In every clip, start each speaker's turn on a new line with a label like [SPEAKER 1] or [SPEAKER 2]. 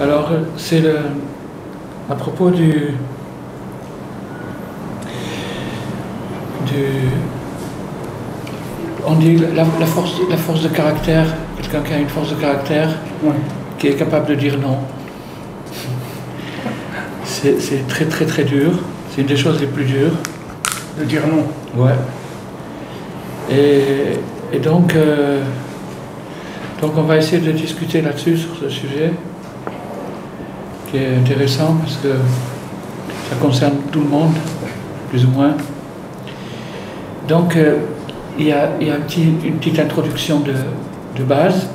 [SPEAKER 1] Alors, c'est à propos on dit la force de caractère, quelqu'un qui a une force de caractère,
[SPEAKER 2] Ouais.
[SPEAKER 1] qui est capable de dire non. C'est très très très dur, c'est une des choses les plus dures.
[SPEAKER 2] De dire non.
[SPEAKER 1] Ouais. Et donc on va essayer de discuter là-dessus, sur ce sujet, qui est intéressant parce que ça concerne tout le monde, plus ou moins. Donc, il y a une petite introduction de base.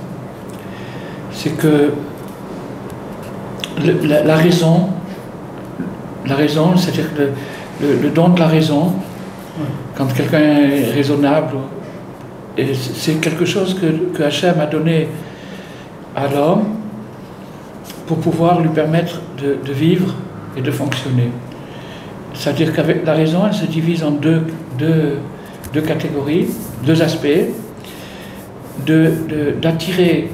[SPEAKER 1] C'est que la raison, c'est-à-dire le don de la raison, quand quelqu'un est raisonnable, et c'est quelque chose que Hachem a donné à l'homme pour pouvoir lui permettre de vivre et de fonctionner. C'est-à-dire qu'avec la raison, elle se divise en deux catégories, deux aspects, d'attirer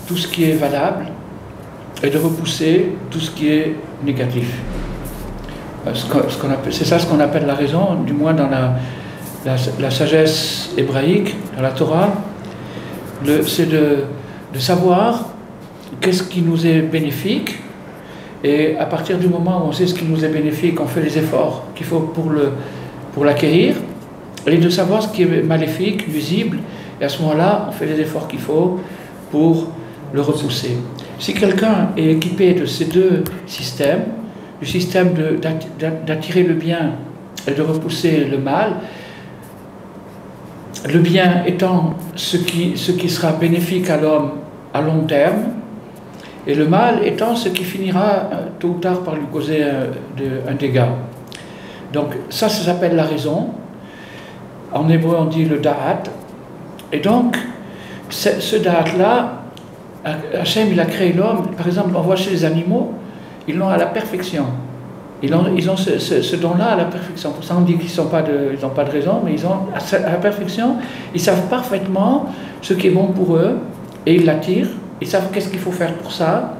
[SPEAKER 1] tout ce qui est valable et de repousser tout ce qui est négatif. C'est ça ce qu'on appelle la raison, du moins dans la sagesse hébraïque, dans la Torah, c'est de savoir qu'est-ce qui nous est bénéfique, et à partir du moment où on sait ce qui nous est bénéfique, on fait les efforts qu'il faut pour l'acquérir, et de savoir ce qui est maléfique, nuisible, et à ce moment-là, on fait les efforts qu'il faut pour le repousser. Si quelqu'un est équipé de ces deux systèmes, du système d'attirer le bien et de repousser le mal, le bien étant ce qui sera bénéfique à l'homme à long terme, et le mal étant ce qui finira tôt ou tard par lui causer un dégât. Donc ça s'appelle la raison. En hébreu on dit le da'at. Et donc ce da'at-là, Hachem il a créé l'homme. Par exemple, on voit chez les animaux, ils l'ont à la perfection. Ils ont ce don-là à la perfection. Pour ça on dit qu'ils n'ont pas de raison, mais ils ont à la perfection. Ils savent parfaitement ce qui est bon pour eux et ils l'attirent. Ils savent qu'est-ce qu'il faut faire pour ça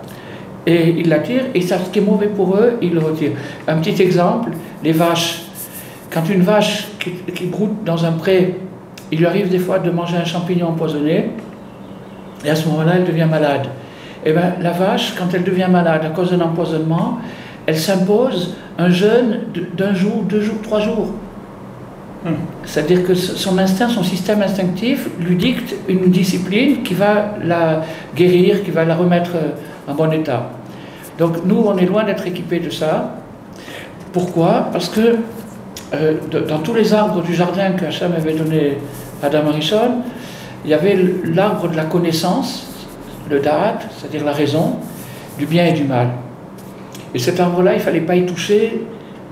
[SPEAKER 1] et ils l'attirent. Et ils savent ce qui est mauvais pour eux, ils le retirent. Un petit exemple, les vaches. Quand une vache qui broute dans un pré, il lui arrive des fois de manger un champignon empoisonné, et à ce moment-là, elle devient malade. Et bien, la vache, quand elle devient malade à cause d'un empoisonnement, elle s'impose un jeûne d'un jour, 2 jours, 3 jours. C'est-à-dire que son instinct, son système instinctif lui dicte une discipline qui va la guérir, qui va la remettre en bon état. Donc nous, on est loin d'être équipés de ça. Pourquoi? Parce que dans tous les arbres du jardin que Hachem avait donné à Adam Arishon, il y avait l'arbre de la connaissance, le da'at, c'est-à-dire la raison, du bien et du mal. Et cet arbre-là, il ne fallait pas y toucher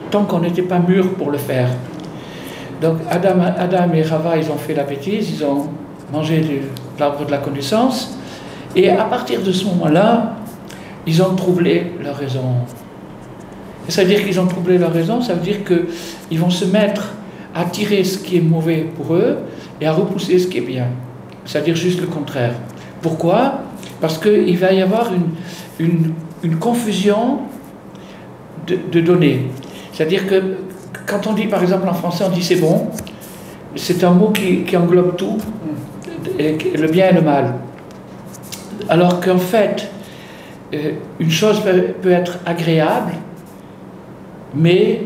[SPEAKER 1] tant qu'on n'était pas mûr pour le faire. Donc Adam et Rava, ils ont fait la bêtise, ils ont mangé de l'arbre de la connaissance, et à partir de ce moment-là, ils ont troublé leur raison. C'est-à-dire qu'ils ont troublé leur raison, ça veut dire qu'ils vont se mettre à tirer ce qui est mauvais pour eux et à repousser ce qui est bien. C'est-à-dire juste le contraire. Pourquoi? Parce qu'il va y avoir une confusion de données. C'est-à-dire que quand on dit, par exemple en français, on dit c'est bon, c'est un mot qui englobe tout, le bien et le mal. Alors qu'en fait, une chose peut être agréable, mais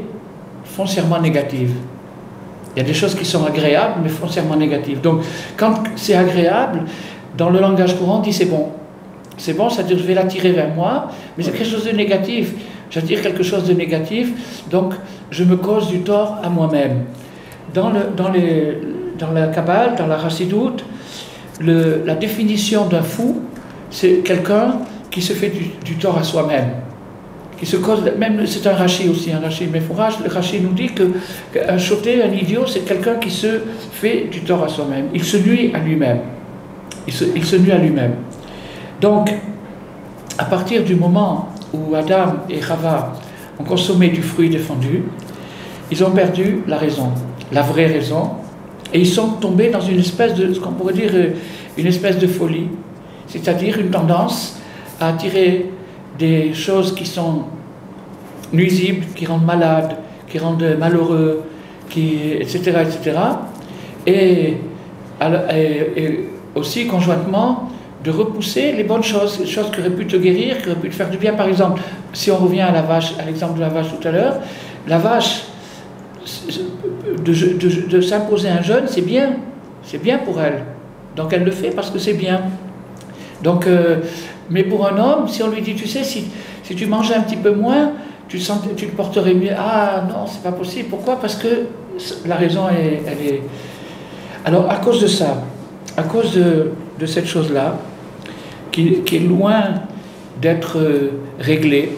[SPEAKER 1] foncièrement négative. Il y a des choses qui sont agréables, mais foncièrement négatives. Donc, quand c'est agréable, dans le langage courant, on dit c'est bon. C'est bon, c'est-à-dire je vais l'attirer vers moi, mais c'est quelque chose de négatif. J'attire quelque chose de négatif, donc je me cause du tort à moi-même. Dans la Kabbale, dans la Chassidoute, la définition d'un fou, c'est quelqu'un qui se fait du tort à soi-même. Qui se cause, même c'est un Rashi aussi, un Rashi Mefourash, le Rashi nous dit qu'un choté, un idiot, c'est quelqu'un qui se fait du tort à soi-même. Il se nuit à lui-même. Il se nuit à lui-même. Donc, à partir du moment où Adam et Chava ont consommé du fruit défendu, ils ont perdu la raison, la vraie raison, et ils sont tombés dans une espèce de, ce qu'on pourrait dire, une espèce de folie, c'est-à-dire une tendance à attirer des choses qui sont nuisibles, qui rendent malades, qui rendent malheureux, etc., etc. Et aussi conjointement de repousser les bonnes choses, les choses qui auraient pu te guérir, qui auraient pu te faire du bien. Par exemple, si on revient à la vache, à l'exemple de la vache tout à l'heure, la vache, de s'imposer un jeûne, c'est bien pour elle. Donc elle le fait parce que c'est bien. Donc, mais pour un homme, si on lui dit, tu sais, si tu mangeais un petit peu moins, tu te porterais mieux. Ah non, c'est pas possible. Pourquoi? Parce que la raison, elle est... Alors, à cause de ça, à cause de cette chose-là, qui est loin d'être réglée,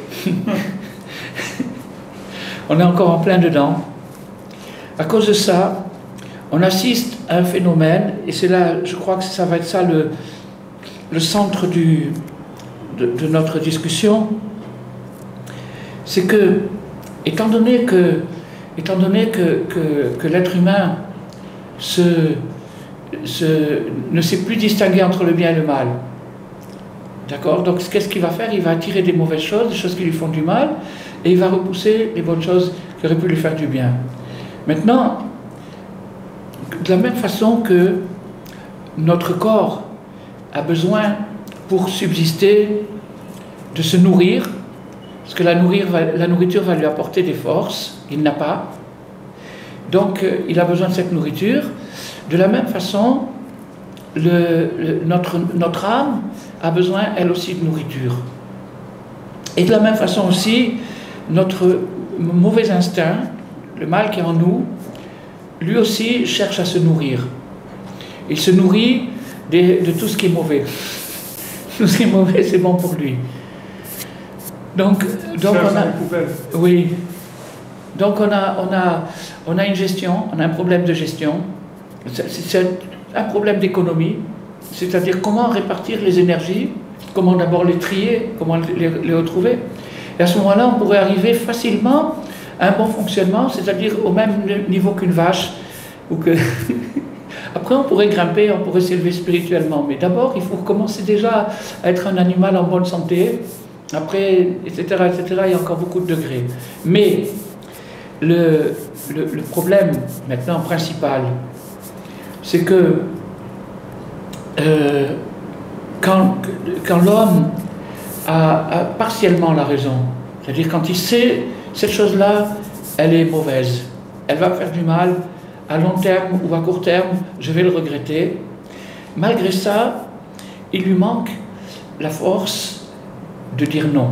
[SPEAKER 1] on est encore en plein dedans. À cause de ça, on assiste à un phénomène, et c'est là, je crois que ça va être ça le centre de notre discussion, c'est que, étant donné que l'être humain ne sait plus distinguer entre le bien et le mal, d'accord? Donc qu'est-ce qu'il va faire? Il va attirer des mauvaises choses, des choses qui lui font du mal, et il va repousser les bonnes choses qui auraient pu lui faire du bien. Maintenant, de la même façon que notre corps a besoin, pour subsister, de se nourrir, parce que la nourriture va lui apporter des forces qu'il n'a pas, donc il a besoin de cette nourriture. De la même façon, notre âme a besoin, elle aussi, de nourriture. Et de la même façon aussi, notre mauvais instinct, le mal qui est en nous, lui aussi cherche à se nourrir. Il se nourrit de tout ce qui est mauvais. Tout ce qui est mauvais, c'est bon pour lui. Donc on a... Oui. Donc on a une gestion, on a un problème de gestion. C'est un problème d'économie, c'est-à-dire comment répartir les énergies, comment d'abord les trier, comment les retrouver. Et à ce moment-là, on pourrait arriver facilement à un bon fonctionnement, c'est-à-dire au même niveau qu'une vache. Ou que Après, on pourrait grimper, on pourrait s'élever spirituellement. Mais d'abord, il faut commencer déjà à être un animal en bonne santé. Après, etc., etc., il y a encore beaucoup de degrés. Mais le problème, maintenant, principal, c'est que quand l'homme a partiellement la raison, c'est-à-dire quand il sait cette chose-là, elle est mauvaise, elle va faire du mal, à long terme ou à court terme, je vais le regretter. Malgré ça, il lui manque la force de dire non.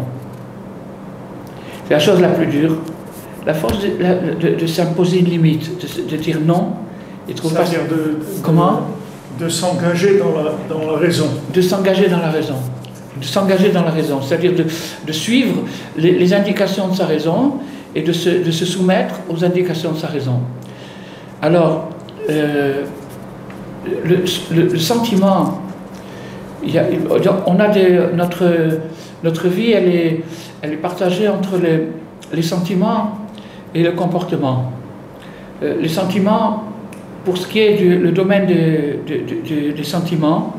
[SPEAKER 1] C'est la chose la plus dure, la force de s'imposer une limite, de dire non.
[SPEAKER 2] C'est-à-dire
[SPEAKER 1] comment
[SPEAKER 2] de s'engager dans la raison.
[SPEAKER 1] De s'engager dans la raison. De s'engager dans la raison, c'est-à-dire de suivre les indications de sa raison et de se soumettre aux indications de sa raison. Alors, le sentiment, notre vie, elle est partagée entre les sentiments et le comportement. Les sentiments, pour ce qui est le domaine des sentiments,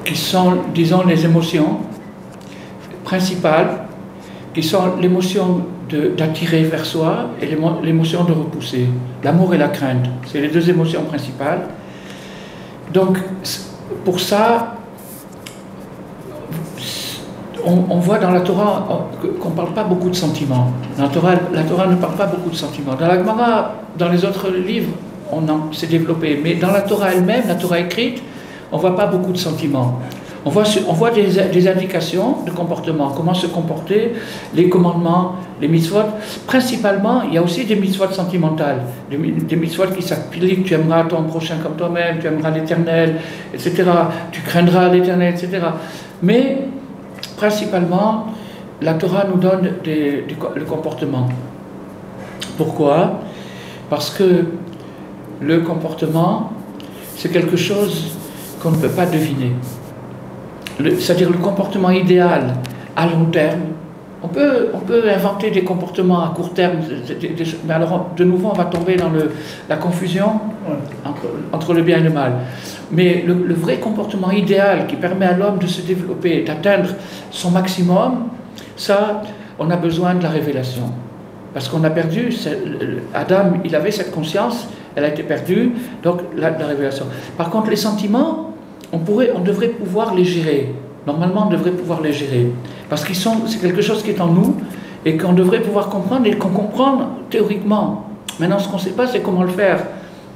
[SPEAKER 1] qui sont, disons, les émotions principales, qui sont l'émotion d'attirer vers soi et l'émotion de repousser. L'amour et la crainte, c'est les deux émotions principales. Donc, pour ça, on voit dans la Torah qu'on ne parle pas beaucoup de sentiments. La Torah ne parle pas beaucoup de sentiments. Dans la Gemara, dans les autres livres, s'est développé. Mais dans la Torah elle-même, la Torah écrite, on ne voit pas beaucoup de sentiments. On voit des indications de comportement, comment se comporter, les commandements, les mitzvot. Principalement, il y a aussi des mitzvot sentimentales, des mitzvot qui s'appliquent, tu aimeras ton prochain comme toi-même, tu aimeras l'Éternel, etc. Tu craindras l'Éternel, etc. Mais, principalement, la Torah nous donne le comportement. Pourquoi? Parce que le comportement, c'est quelque chose qu'on ne peut pas deviner. C'est-à-dire le comportement idéal à long terme. On peut inventer des comportements à court terme, mais alors de nouveau on va tomber dans la confusion. entre le bien et le mal. Mais le vrai comportement idéal qui permet à l'homme de se développer, d'atteindre son maximum, ça, on a besoin de la révélation. Parce qu'on a perdu, Adam, il avait cette conscience, elle a été perdue, donc la révélation. Par contre, les sentiments, on devrait pouvoir les gérer. Normalement, on devrait pouvoir les gérer. Parce c'est quelque chose qui est en nous et qu'on devrait pouvoir comprendre et qu'on comprend théoriquement. Maintenant, ce qu'on ne sait pas, c'est comment le faire.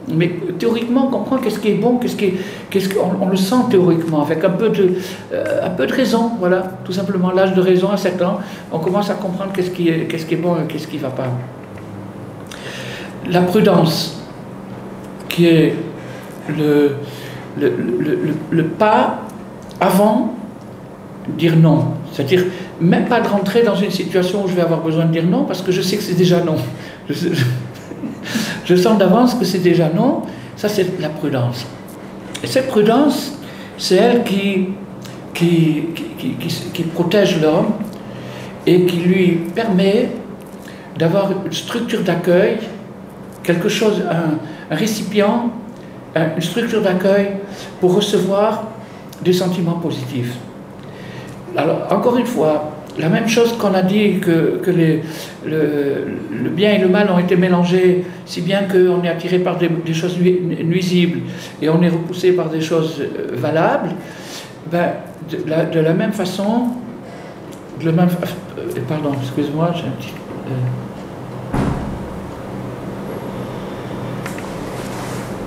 [SPEAKER 1] Mais théoriquement, on comprend qu'est-ce qui est bon, on le sent théoriquement, avec un peu de raison, voilà, tout simplement. L'âge de raison à 7 ans, on commence à comprendre qu'est-ce qui est bon et qu'est-ce qui ne va pas. La prudence, qui est le pas avant dire non. C'est-à-dire, même pas de rentrer dans une situation où je vais avoir besoin de dire non, parce que je sais que c'est déjà non. Je sens d'avance que c'est déjà non. Ça, c'est la prudence. Et cette prudence, c'est elle qui protège l'homme et qui lui permet d'avoir une structure d'accueil, quelque chose, un récipient, une structure d'accueil pour recevoir des sentiments positifs. Alors, encore une fois, la même chose qu'on a dit que le bien et le mal ont été mélangés, si bien qu'on est attiré par des choses nuisibles et on est repoussé par des choses valables, ben, de la même façon, pardon, excuse-moi, j'ai un petit...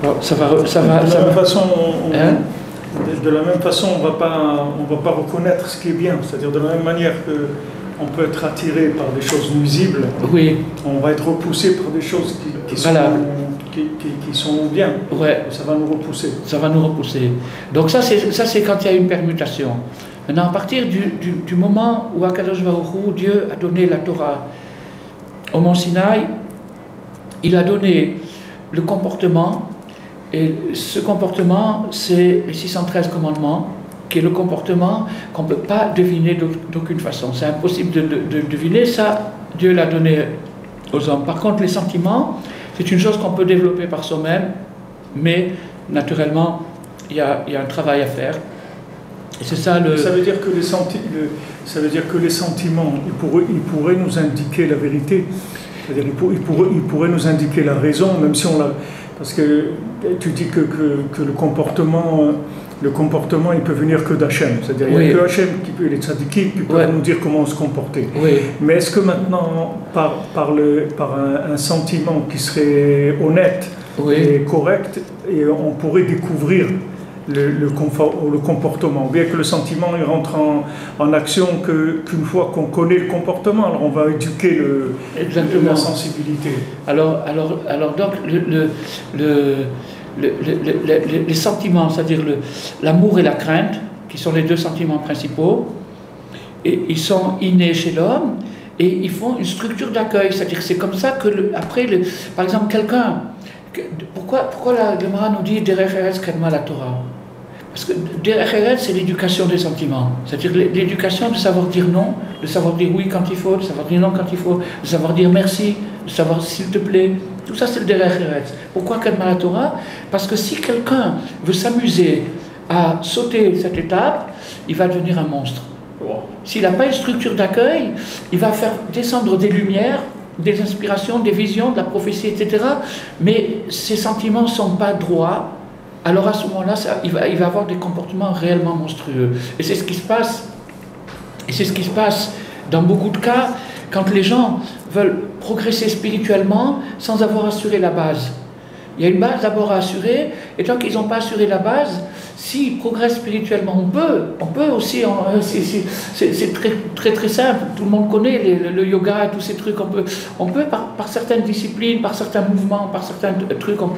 [SPEAKER 1] Bon,
[SPEAKER 2] de la même façon, on va pas reconnaître ce qui est bien. C'est-à-dire de la même manière qu'on peut être attiré par des choses nuisibles,
[SPEAKER 1] oui.
[SPEAKER 2] On va être repoussé par des choses qui sont bien.
[SPEAKER 1] Ouais.
[SPEAKER 2] Ça va nous repousser.
[SPEAKER 1] Ça va nous repousser. Donc ça c'est quand il y a une permutation. Maintenant, à partir du moment où Akadosh Baruch Hu, Dieu a donné la Torah au Mont Sinaï, il a donné le comportement. Et ce comportement, c'est les 613 commandements, qui est le comportement qu'on ne peut pas deviner d'aucune façon. C'est impossible de deviner, ça, Dieu l'a donné aux hommes. Par contre, les sentiments, c'est une chose qu'on peut développer par soi-même, mais naturellement, il y a un travail à faire. Et c'est ça le...
[SPEAKER 2] Ça veut dire que les sentiments, ils pourraient nous indiquer la vérité. C'est-à-dire ils pourraient nous indiquer la raison, même si on l'a... Parce que tu dis que le comportement, il peut venir que d'Hachem. C'est-à-dire il n'y a que Hachem, les tzadikim, qui peuvent nous dire comment se comporter.
[SPEAKER 1] Oui.
[SPEAKER 2] Mais est-ce que maintenant, par un sentiment qui serait honnête et correct, et on pourrait découvrir le comportement, bien que le sentiment il rentre en action qu'une fois qu'on connaît le comportement, alors on va éduquer la sensibilité.
[SPEAKER 1] Alors donc les sentiments, c'est-à-dire l'amour et la crainte, qui sont les deux sentiments principaux, et ils sont innés chez l'homme et ils font une structure d'accueil, c'est-à-dire c'est comme ça que par exemple quelqu'un. Pourquoi la Gemara nous dit Derech Eretz Kedma la Torah? Parce que Derech Eretz, c'est l'éducation des sentiments. C'est-à-dire l'éducation de savoir dire non, de savoir dire oui quand il faut, de savoir dire non quand il faut, de savoir dire merci, de savoir s'il te plaît. Tout ça, c'est le Derech Eretz. Pourquoi Kedma la Torah? Parce que si quelqu'un veut s'amuser à sauter cette étape, il va devenir un monstre. S'il n'a pas une structure d'accueil, il va faire descendre des lumières, des inspirations, des visions, de la prophétie, etc. Mais ses sentiments ne sont pas droits. Alors à ce moment-là, il va avoir des comportements réellement monstrueux. Et c'est ce qui se passe. Et c'est ce qui se passe dans beaucoup de cas quand les gens veulent progresser spirituellement sans avoir assuré la base. Il y a une base d'abord à assurer, et tant qu'ils n'ont pas assuré la base, s'ils progressent spirituellement, on peut aussi, c'est très, très très simple, tout le monde connaît le yoga et tous ces trucs, on peut par certaines disciplines, par certains mouvements, par certains trucs, on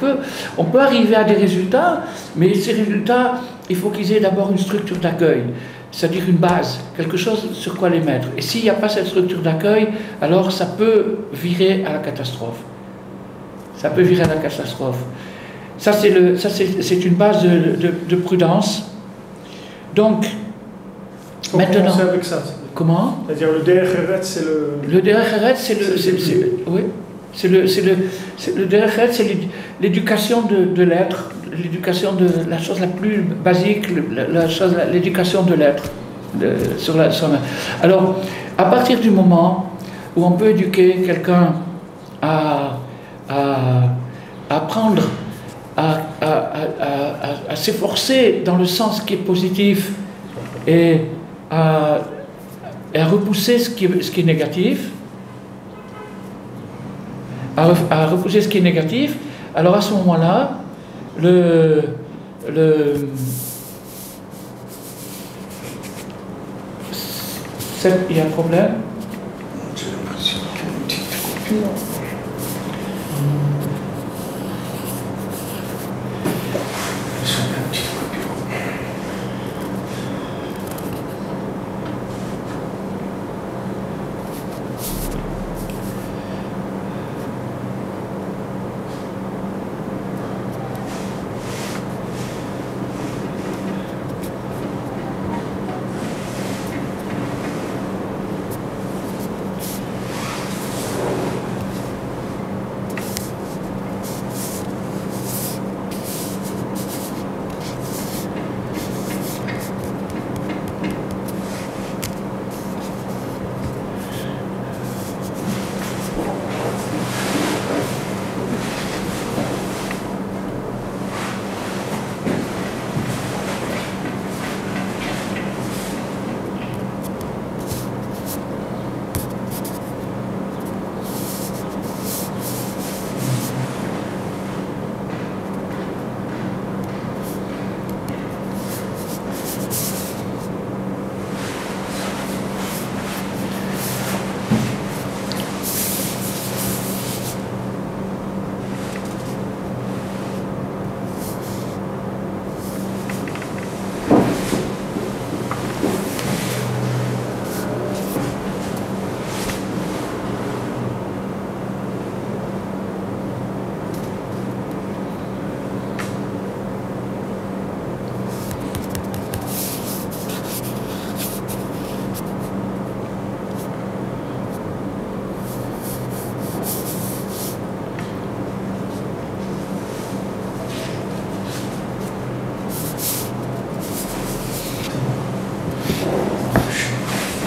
[SPEAKER 1] peut arriver à des résultats, mais ces résultats, il faut qu'ils aient d'abord une structure d'accueil, c'est-à-dire une base, quelque chose sur quoi les mettre. Et s'il n'y a pas cette structure d'accueil, alors ça peut virer à la catastrophe. Ça peut virer à la catastrophe. Ça, c'est une base de prudence. Donc,
[SPEAKER 2] faut
[SPEAKER 1] maintenant...
[SPEAKER 2] commencer avec ça.
[SPEAKER 1] Comment?
[SPEAKER 2] C'est-à-dire le Derech Eretz, c'est le...
[SPEAKER 1] Le Derech Eretz, c'est le... Oui. le derech eretz, c'est l'éducation de l'être, l'éducation de la chose la plus basique, l'éducation de l'être. Alors, à partir du moment où on peut éduquer quelqu'un à apprendre à s'efforcer dans le sens qui est positif et à repousser ce qui est négatif, à repousser ce qui est négatif, alors à ce moment-là, il y a un problème.
[SPEAKER 2] J'ai l'impression qu'il y a une petite coupure.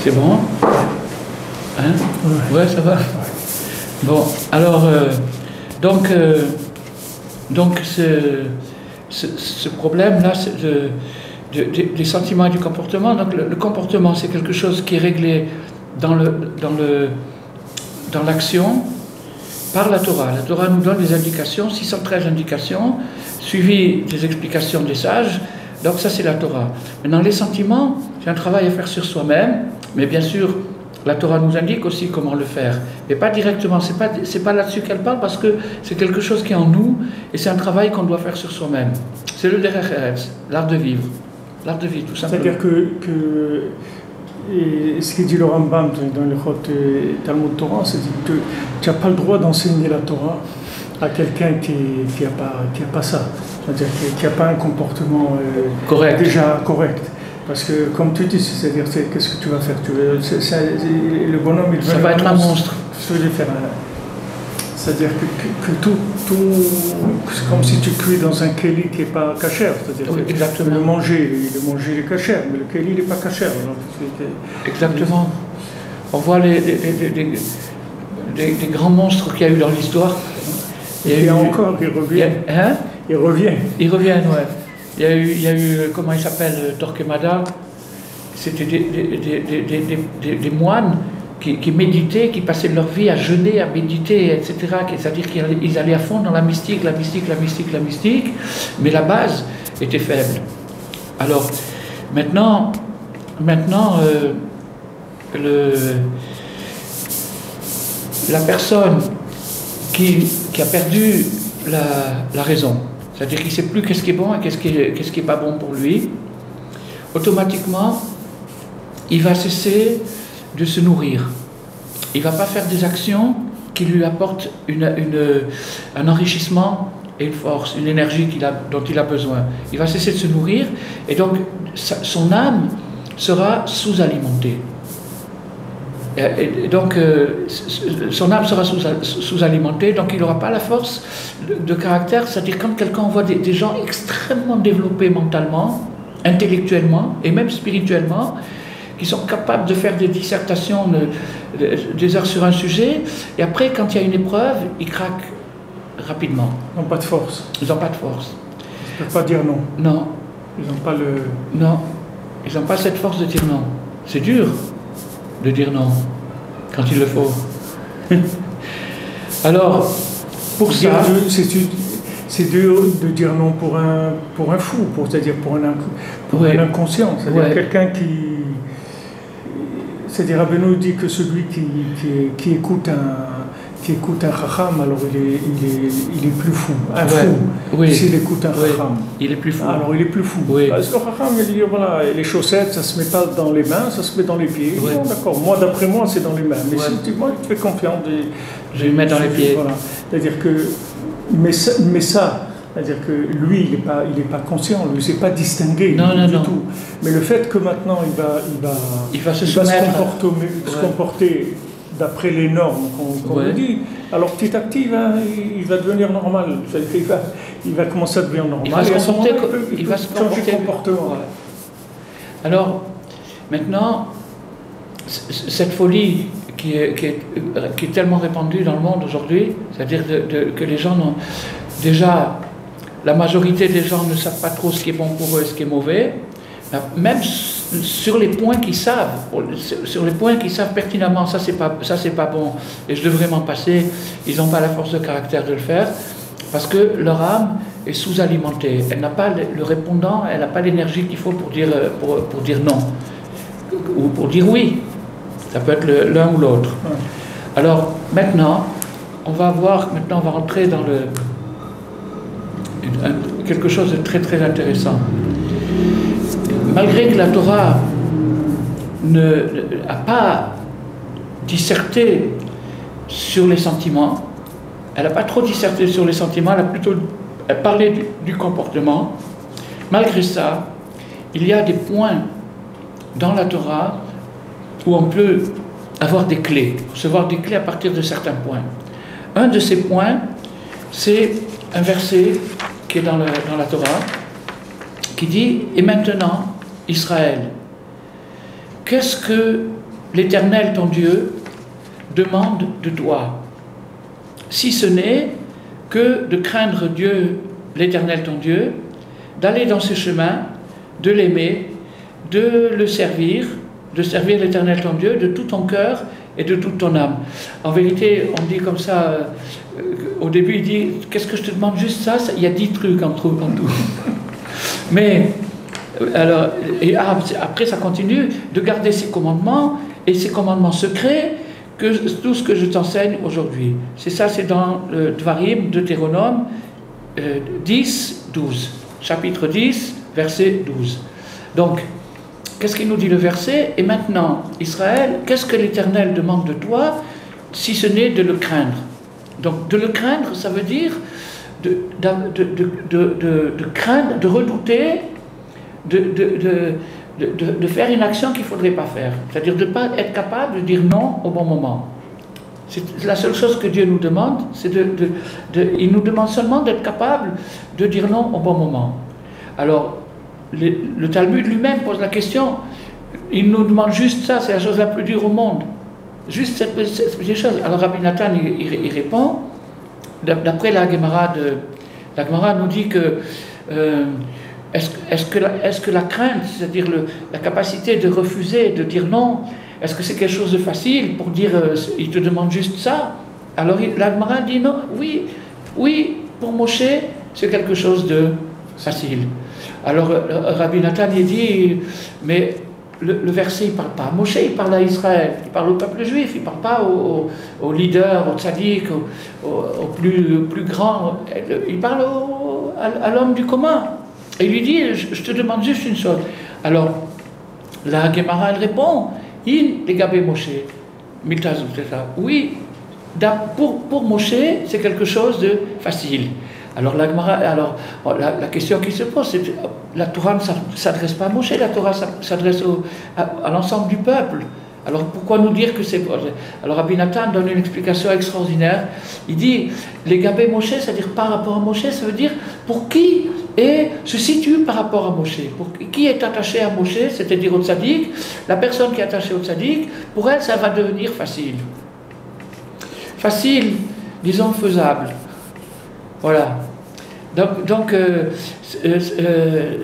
[SPEAKER 1] C'est bon? Hein? Ouais, ça va? Bon, alors, donc ce problème-là des sentiments et du comportement, donc le comportement, c'est quelque chose qui est réglé dans l'action par la Torah. La Torah nous donne des indications, 613 indications, suivies des explications des sages. Donc ça, c'est la Torah. Maintenant, les sentiments, c'est un travail à faire sur soi-même, mais bien sûr, la Torah nous indique aussi comment le faire. Mais pas directement, c'est pas là-dessus qu'elle parle, parce que c'est quelque chose qui est en nous, et c'est un travail qu'on doit faire sur soi-même. C'est le derech eretz, l'art de vivre. L'art de vivre, tout simplement.
[SPEAKER 2] C'est-à-dire que ce que dit le Rambam dans le Talmud Torah, c'est que tu n'as pas le droit d'enseigner la Torah à quelqu'un qui a pas ça. C'est-à-dire qui n'a pas un comportement déjà correct. Parce que, comme tu dis, c'est-à-dire, qu'est-ce que tu vas faire? Le bonhomme, il
[SPEAKER 1] ça va être un monstre.
[SPEAKER 2] C'est-à-dire que tout, c'est comme si tu cuis dans un keli qui n'est pas cachère. C'est-à-dire
[SPEAKER 1] oui, exactement.
[SPEAKER 2] Le manger il est cachère, mais le keli, il n'est pas cachère.
[SPEAKER 1] Exactement. On voit des grands monstres qu'il y a eu dans l'histoire.
[SPEAKER 2] Et encore, il revient.
[SPEAKER 1] Hein?
[SPEAKER 2] Il revient.
[SPEAKER 1] Ils reviennent, ouais. Il y a eu comment il s'appelle, Torquemada. C'était des moines qui méditaient, qui passaient leur vie à jeûner, à méditer, etc. C'est-à-dire qu'ils allaient à fond dans la mystique, mais la base était faible. Alors, maintenant la personne qui a perdu la raison, c'est-à-dire qu'il ne sait plus qu'est-ce qui est bon et qu'est-ce qui est pas bon pour lui, automatiquement, il va cesser de se nourrir. Il ne va pas faire des actions qui lui apportent un enrichissement et une force, une énergie dont il a besoin. Il va cesser de se nourrir et donc son âme sera sous-alimentée. Et donc, son âme sera sous-alimentée, donc il n'aura pas la force de caractère. C'est-à-dire quand quelqu'un voit des gens extrêmement développés mentalement, intellectuellement et même spirituellement, qui sont capables de faire des dissertations des heures sur un sujet, et après, quand il y a une épreuve, ils craquent rapidement.
[SPEAKER 2] Ils n'ont pas de force.
[SPEAKER 1] Ils n'ont pas de force.
[SPEAKER 2] Ils ne peuvent pas dire non.
[SPEAKER 1] Non.
[SPEAKER 2] Ils n'ont pas le...
[SPEAKER 1] Non. Ils n'ont pas cette force de dire non. C'est dur de dire non quand il le faut. Alors, pour ça...
[SPEAKER 2] C'est dur de dire non pour un fou, c'est-à-dire pour un inconscient, c'est-à-dire quelqu'un qui... C'est-à-dire Rabbeinu dit que celui qui écoute un chacham, alors il est plus fou. Un fou, s'il écoute un chacham.
[SPEAKER 1] Il est plus fou.
[SPEAKER 2] Alors il est plus fou. Parce que le chacham, il dit, voilà, les chaussettes, ça ne se met pas dans les mains, ça se met dans les pieds. Bon, d'accord, moi, d'après moi, c'est dans les mains. Mais si moi, je te fais confiance.
[SPEAKER 1] Je vais le mettre dans les pieds.
[SPEAKER 2] Voilà. C'est-à-dire que... Mais ça, c'est-à-dire que lui, il n'est pas conscient, lui, il ne s'est pas distingué du tout. Mais le fait que maintenant, il va se comporter d'après les normes qu'on lui dit, alors petit à petit, il va devenir normal. Il va commencer à devenir normal.
[SPEAKER 1] Il va se comporter comportement. Alors, maintenant, cette folie qui est tellement répandue dans le monde aujourd'hui, c'est-à-dire que les gens n'ont... Déjà, la majorité des gens ne savent pas trop ce qui est bon pour eux et ce qui est mauvais, même sur les points qu'ils savent, pertinemment, ça c'est pas bon et je devrais m'en passer, ils n'ont pas la force de caractère de le faire, parce que leur âme est sous-alimentée, elle n'a pas le répondant, elle n'a pas l'énergie qu'il faut pour dire non, ou pour dire oui. Ça peut être l'un ou l'autre. Alors maintenant, on va rentrer dans quelque chose de très très intéressant. Malgré que la Torah n'a pas disserté sur les sentiments, elle n'a pas trop disserté sur les sentiments, elle a plutôt parlé du comportement. Malgré ça, il y a des points dans la Torah où on peut avoir des clés, recevoir des clés à partir de certains points. Un de ces points, c'est un verset qui est dans la Torah, qui dit « Et maintenant, Israël, qu'est-ce que l'Éternel, ton Dieu, demande de toi, si ce n'est que de craindre Dieu, l'Éternel, ton Dieu, d'aller dans ses chemins, de l'aimer, de le servir, de servir l'Éternel ton Dieu de tout ton cœur et de toute ton âme. » En vérité, on dit comme ça, au début il dit « Qu'est-ce que je te demande juste ça, il y a 10 trucs en tout. » Mais, alors, et après ça continue, de garder ses commandements, et ses commandements secrets, tout ce que je t'enseigne aujourd'hui. C'est ça, c'est dans le Dvarim, Deutéronome 10, 12. Chapitre 10, verset 12. Donc, qu'est-ce qu'il nous dit le verset? Et maintenant, Israël, qu'est-ce que l'Éternel demande de toi, si ce n'est de le craindre? Donc, de le craindre, ça veut dire de craindre, de redouter, de faire une action qu'il ne faudrait pas faire. C'est-à-dire de ne pas être capable de dire non au bon moment. C'est la seule chose que Dieu nous demande, c'est il nous demande seulement d'être capable de dire non au bon moment. Alors, le Talmud lui-même pose la question, il nous demande juste ça, c'est la chose la plus dure au monde. Juste cette petite chose. Alors Rabbi Nathan, il répond, d'après la Gemara nous dit que est-ce que la crainte, c'est-à-dire la capacité de refuser, de dire non, est-ce que c'est quelque chose de facile pour dire il te demande juste ça? Alors la Gemara dit non, oui, pour Moshe, c'est quelque chose de facile. Alors Rabbi Nathan il dit, mais le verset il ne parle pas à Moshe, il parle à Israël, il parle au peuple juif, il ne parle pas aux leaders, aux tzaddik, aux plus grands, il parle à l'homme du commun. Et il lui dit, je te demande juste une chose. Alors la Gemara elle répond, il legabé Moshe, oui, pour Moshe c'est quelque chose de facile. Alors la question qui se pose, c'est la Torah ne s'adresse pas à Moshe, la Torah s'adresse à l'ensemble du peuple, Alors pourquoi nous dire que c'est... Alors Rabbi Nathan donne une explication extraordinaire. Il dit, les Gabé Moshe, c'est-à-dire par rapport à Moshe, ça veut dire pour qui se situe par rapport à Moshe. Pour qui est attaché à Moshe, c'est-à-dire au tzaddik, la personne qui est attachée au tzaddik, pour elle, ça va devenir facile. Facile, disons faisable. Voilà. Donc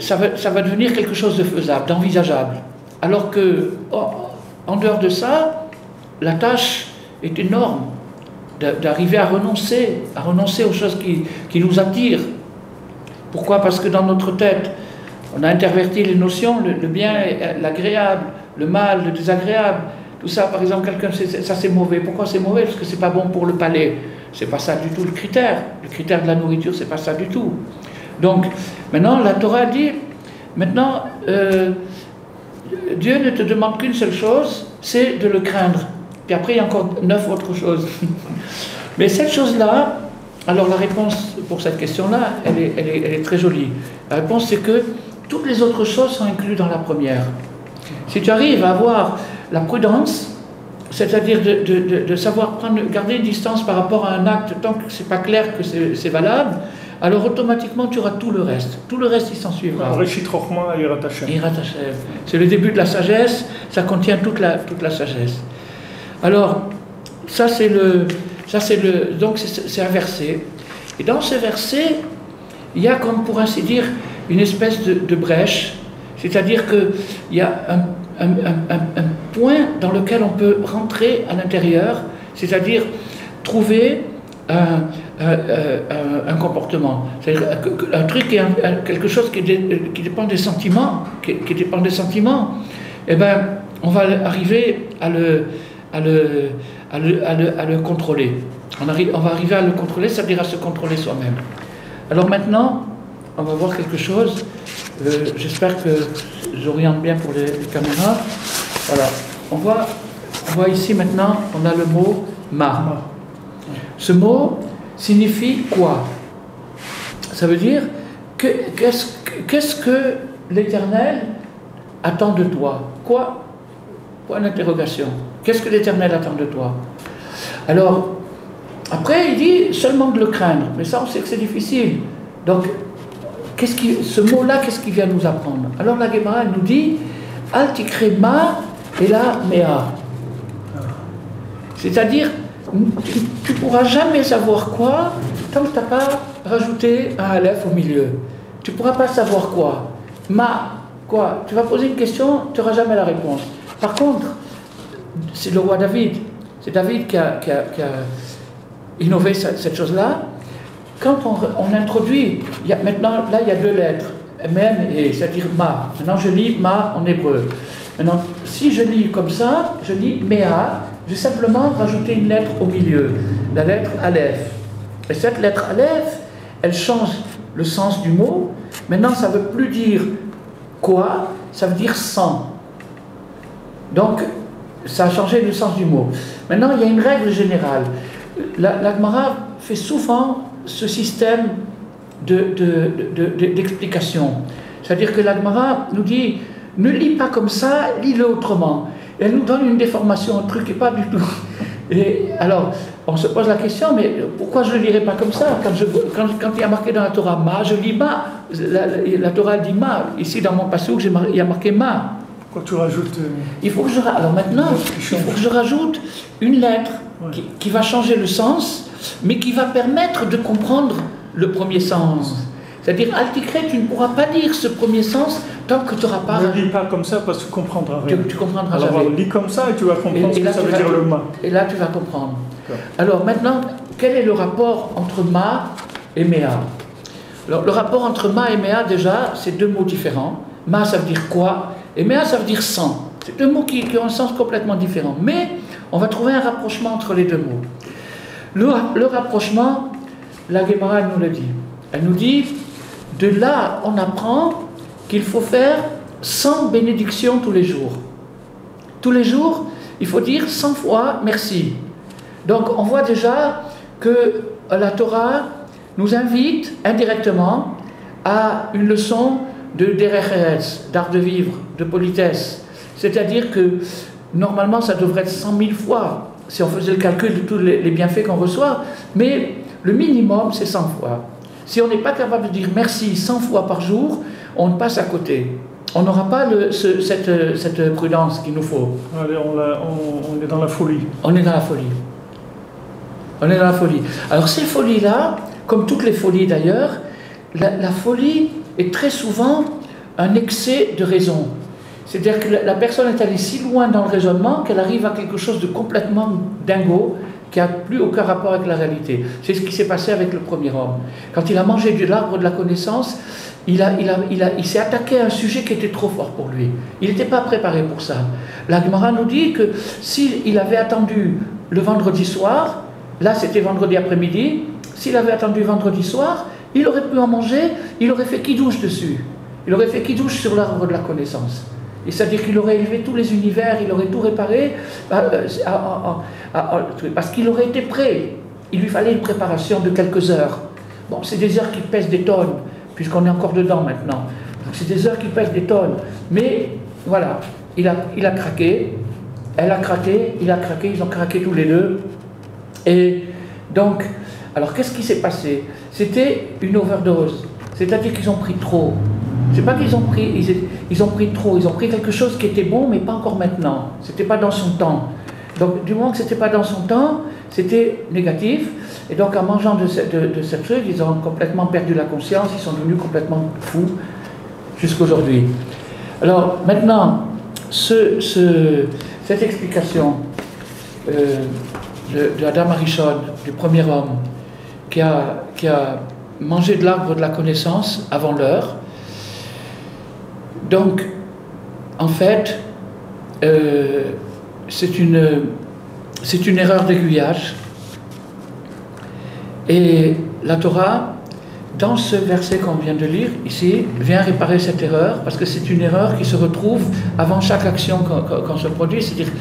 [SPEAKER 1] ça va devenir quelque chose de faisable, d'envisageable. Alors que, en dehors de ça, la tâche est énorme d'arriver à renoncer aux choses qui nous attirent. Pourquoi? Parce que dans notre tête, on a interverti les notions, le bien, l'agréable, le mal, le désagréable. Tout ça, par exemple, quelqu'un, ça c'est mauvais. Pourquoi c'est mauvais? Parce que c'est pas bon pour le palais. C'est pas ça du tout le critère. Le critère de la nourriture, c'est pas ça du tout. Donc, maintenant, la Torah dit, maintenant, Dieu ne te demande qu'une seule chose, c'est de le craindre. Puis après, il y a encore 9 autres choses. Mais cette chose-là, alors la réponse pour cette question-là, elle est très jolie. La réponse, c'est que toutes les autres choses sont incluses dans la première. Si tu arrives à avoir la prudence, c'est-à-dire de savoir garder une distance par rapport à un acte tant que c'est pas clair que c'est valable, alors automatiquement tu auras tout le reste. Tout le reste, il s'en suivra. C'est le début de la sagesse, ça contient toute la sagesse. Alors, donc c'est un verset. Et dans ce verset, il y a, comme pour ainsi dire, une espèce de brèche, c'est-à-dire qu'il y a un point dans lequel on peut rentrer à l'intérieur, c'est-à-dire trouver un comportement, c'est-à-dire un truc, quelque chose qui dépend des sentiments, qui dépend des sentiments, eh bien, on va arriver à le contrôler. On va arriver à le contrôler, c'est-à-dire à se contrôler soi-même. Alors maintenant, on va voir quelque chose. J'espère que j'oriente bien pour les caméras. Voilà. On voit ici maintenant, on a le mot ma. Ce mot signifie quoi? Ça veut dire qu'est-ce que l'Éternel attend de toi? Quoi? Point d'interrogation. Qu'est-ce que l'Éternel attend de toi? Alors, après, il dit seulement de le craindre. Mais ça, on sait que c'est difficile. Donc, ce mot-là, qu'est-ce qu'il vient nous apprendre? Alors, la Gemara, elle nous dit Al tikre ma et la mea. C'est-à-dire, tu ne pourras jamais savoir quoi tant que tu n'as pas rajouté un aleph au milieu. Tu ne pourras pas savoir quoi. Ma, quoi? Tu vas poser une question, tu n'auras jamais la réponse. Par contre, c'est le roi David. C'est David qui a innové cette chose-là. Quand on introduit, maintenant, là, il y a 2 lettres, même, c'est-à-dire ma. Maintenant, je lis ma en hébreu. Maintenant, si je lis comme ça, je lis mea, je vais simplement rajouter une lettre au milieu, la lettre aleph. Et cette lettre aleph, elle change le sens du mot. Maintenant, ça ne veut plus dire quoi, ça veut dire sans. Donc, ça a changé le sens du mot. Maintenant, il y a une règle générale. La Gemara fait souvent ce système d'explication. C'est-à-dire que la Gemara nous dit, ne lis pas comme ça, lis-le autrement. Et elle nous donne une déformation, un truc qui n'est pas du tout... Et alors, on se pose la question, mais pourquoi je ne le lirai pas comme ça? Quand il y a marqué dans la Torah ma, je lis ma. La Torah dit ma. Ici, dans mon passage, il y a marqué ma.
[SPEAKER 2] Quand tu rajoutes...
[SPEAKER 1] Alors maintenant, il faut que je rajoute une lettre qui va changer le sens, mais qui va permettre de comprendre le premier sens. C'est-à-dire, al tikre, tu ne pourras pas lire ce premier sens tant que tu n'auras pas...
[SPEAKER 2] Ne lis pas comme ça parce que tu ne comprendras rien.
[SPEAKER 1] Tu comprendras
[SPEAKER 2] jamais. Alors, lis comme ça et tu vas comprendre ce que ça veut dire le ma.
[SPEAKER 1] Et là, tu vas comprendre. Alors maintenant, quel est le rapport entre ma et mea? Alors, le rapport entre ma et mea, déjà, c'est 2 mots différents. Ma, ça veut dire quoi? Et mea, ça veut dire sans. C'est 2 mots qui ont un sens complètement différent. Mais on va trouver un rapprochement entre les 2 mots. Le rapprochement, la Gemara nous le dit. Elle nous dit, de là, on apprend qu'il faut faire 100 bénédictions tous les jours. Tous les jours, il faut dire 100 fois merci. Donc, on voit déjà que la Torah nous invite indirectement à une leçon de derech eretz, d'art de vivre, de politesse. C'est-à-dire que normalement ça devrait être 100 000 fois, si on faisait le calcul de tous les bienfaits qu'on reçoit, mais le minimum c'est 100 fois. Si on n'est pas capable de dire merci 100 fois par jour, on passe à côté. On n'aura pas cette prudence qu'il nous faut.
[SPEAKER 2] Allez, on est dans la folie.
[SPEAKER 1] On est dans la folie. On est dans la folie. Alors ces folies-là, comme toutes les folies d'ailleurs, la folie est très souvent un excès de raison. C'est-à-dire que la personne est allée si loin dans le raisonnement qu'elle arrive à quelque chose de complètement dingo, qui n'a plus aucun rapport avec la réalité. C'est ce qui s'est passé avec le premier homme. Quand il a mangé de l'arbre de la connaissance, il s'est attaqué à un sujet qui était trop fort pour lui. Il n'était pas préparé pour ça. La Gemara nous dit que s'il avait attendu le vendredi soir, là c'était vendredi après-midi, s'il avait attendu vendredi soir, il aurait pu en manger, il aurait fait kidouche dessus. Il aurait fait kidouche sur l'arbre de la connaissance. Et c'est-à-dire qu'il aurait élevé tous les univers, il aurait tout réparé, parce qu'il aurait été prêt. Il lui fallait une préparation de quelques heures. Bon, c'est des heures qui pèsent des tonnes, puisqu'on est encore dedans maintenant. Donc c'est des heures qui pèsent des tonnes. Mais voilà, il a craqué, elle a craqué, il a craqué, ils ont craqué tous les deux. Et donc, alors qu'est-ce qui s'est passé? C'était une overdose. C'est-à-dire qu'ils ont pris trop. C'est pas qu'ils ont pris, ils ont pris trop, ils ont pris quelque chose qui était bon, mais pas encore maintenant. C'était pas dans son temps. Donc, du moment que c'était pas dans son temps, c'était négatif. Et donc, en mangeant de cette truc, ils ont complètement perdu la conscience, ils sont devenus complètement fous jusqu'aujourd'hui. Alors, maintenant, cette explication de Adam Arishon, du premier homme, qui a mangé de l'arbre de la connaissance avant l'heure. Donc, en fait, c'est une erreur d'aiguillage. Et la Torah, dans ce verset qu'on vient de lire ici, vient réparer cette erreur, parce que c'est une erreur qui se retrouve avant chaque action qu'on se produit. C'est-à-dire,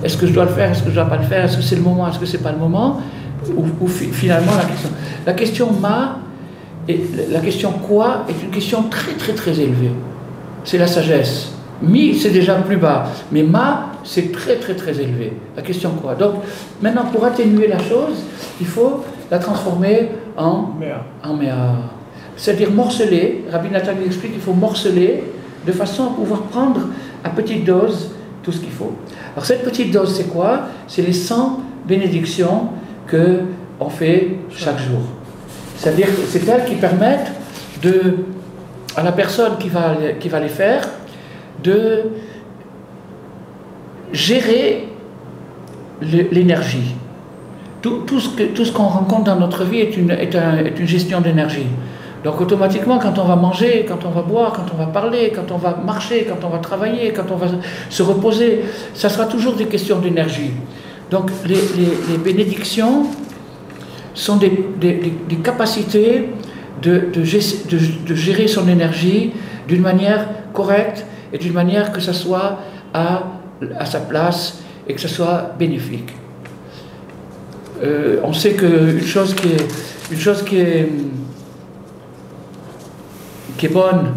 [SPEAKER 1] est-ce que je dois le faire, est-ce que je ne dois pas le faire, est-ce que c'est le moment, est-ce que ce n'est pas le moment, ou finalement la question ma et la question quoi est une question très très très élevée. C'est la sagesse. Mi, c'est déjà plus bas, mais ma, c'est très très très élevé. La question quoi? Donc, maintenant, pour atténuer la chose, il faut la transformer en méa. C'est-à-dire morceler. Rabbi Nathan explique qu'il faut morceler de façon à pouvoir prendre à petite dose tout ce qu'il faut. Alors, cette petite dose, c'est quoi? C'est les 100 bénédictions qu'on fait chaque jour. C'est-à-dire que c'est elles qui permettent à la personne qui va les faire de gérer l'énergie. Tout ce qu'on rencontre dans notre vie est une gestion d'énergie. Donc automatiquement, quand on va manger, quand on va boire, quand on va parler, quand on va marcher, quand on va travailler, quand on va se reposer, ça sera toujours des questions d'énergie. Donc les bénédictions sont des capacités de gérer son énergie d'une manière correcte et d'une manière que ça soit à sa place et que ça soit bénéfique. On sait qu'une chose qui est bonne,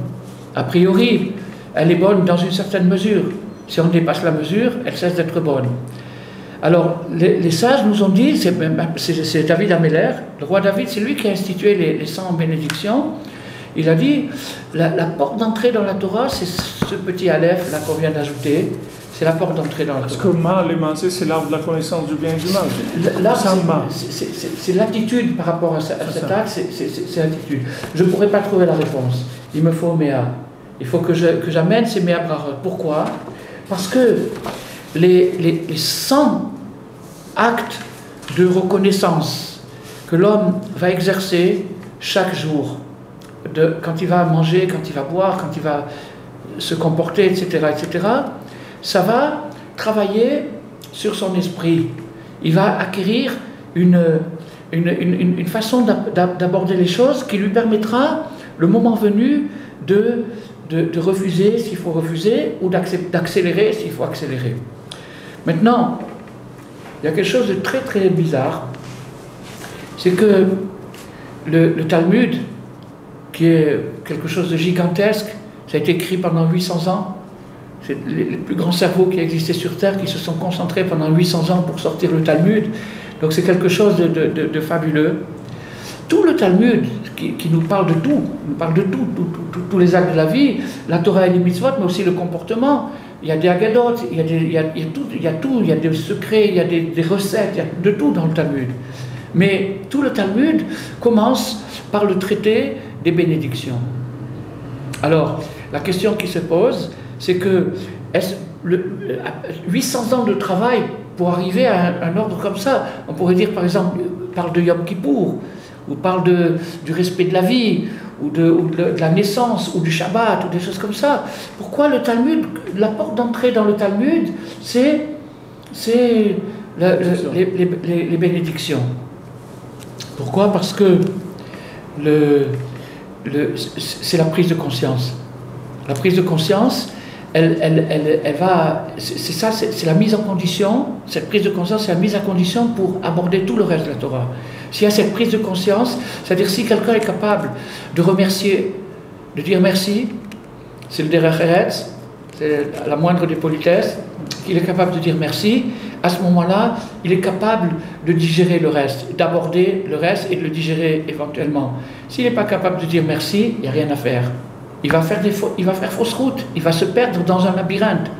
[SPEAKER 1] a priori, elle est bonne dans une certaine mesure. Si on dépasse la mesure, elle cesse d'être bonne. Alors, les sages nous ont dit, c'est David Améler, le roi David, c'est lui qui a institué les 100 bénédictions. Il a dit, la porte d'entrée dans la Torah, c'est ce petit aleph là qu'on vient d'ajouter, c'est la porte d'entrée dans la Torah.
[SPEAKER 2] Parce que ma, les mains, c'est l'arbre de la connaissance du bien et du mal.
[SPEAKER 1] Là, c'est l'attitude par rapport à cet acte, c'est l'attitude. Je ne pourrais pas trouver la réponse. Il me faut méa. Il faut que j'amène ces méa brachot. Pourquoi? Parce que les 100 actes de reconnaissance que l'homme va exercer chaque jour, quand il va manger, quand il va boire, quand il va se comporter, etc., ça va travailler sur son esprit. Il va acquérir une façon d'aborder les choses qui lui permettra, le moment venu, de refuser s'il faut refuser ou d'accélérer s'il faut accélérer. Maintenant, il y a quelque chose de très très bizarre, c'est que le Talmud, qui est quelque chose de gigantesque, ça a été écrit pendant 800 ans, C'est les plus grands cerveaux qui existaient sur Terre qui se sont concentrés pendant 800 ans pour sortir le Talmud. Donc c'est quelque chose de fabuleux. Tout le Talmud qui nous parle de tout, nous parle de tout, tous les actes de la vie, la Torah et les mitzvot, mais aussi le comportement. Il y a des agadotes, il y a tout, il y a des secrets, il y a des recettes, il y a de tout dans le Talmud. Mais tout le Talmud commence par le traité des bénédictions. Alors, la question qui se pose, c'est que 800 ans de travail pour arriver à un ordre comme ça, on pourrait dire par exemple, parle de Yom Kippour, ou parle du respect de la vie, ou de la naissance, ou du Shabbat, ou des choses comme ça. Pourquoi le Talmud, la porte d'entrée dans le Talmud, c'est les bénédictions. Pourquoi? Parce que c'est la prise de conscience. La prise de conscience, elle va... C'est ça, c'est la mise en condition. Cette prise de conscience, c'est la mise en condition pour aborder tout le reste de la Torah. S'il y a cette prise de conscience, c'est-à-dire si quelqu'un est capable de remercier, de dire merci, c'est le derech eretz, c'est la moindre des politesses, qu'il est capable de dire merci, à ce moment-là, il est capable de digérer le reste, d'aborder le reste et de le digérer éventuellement. S'il n'est pas capable de dire merci, il n'y a rien à faire. Il va faire fausse route, il va se perdre dans un labyrinthe.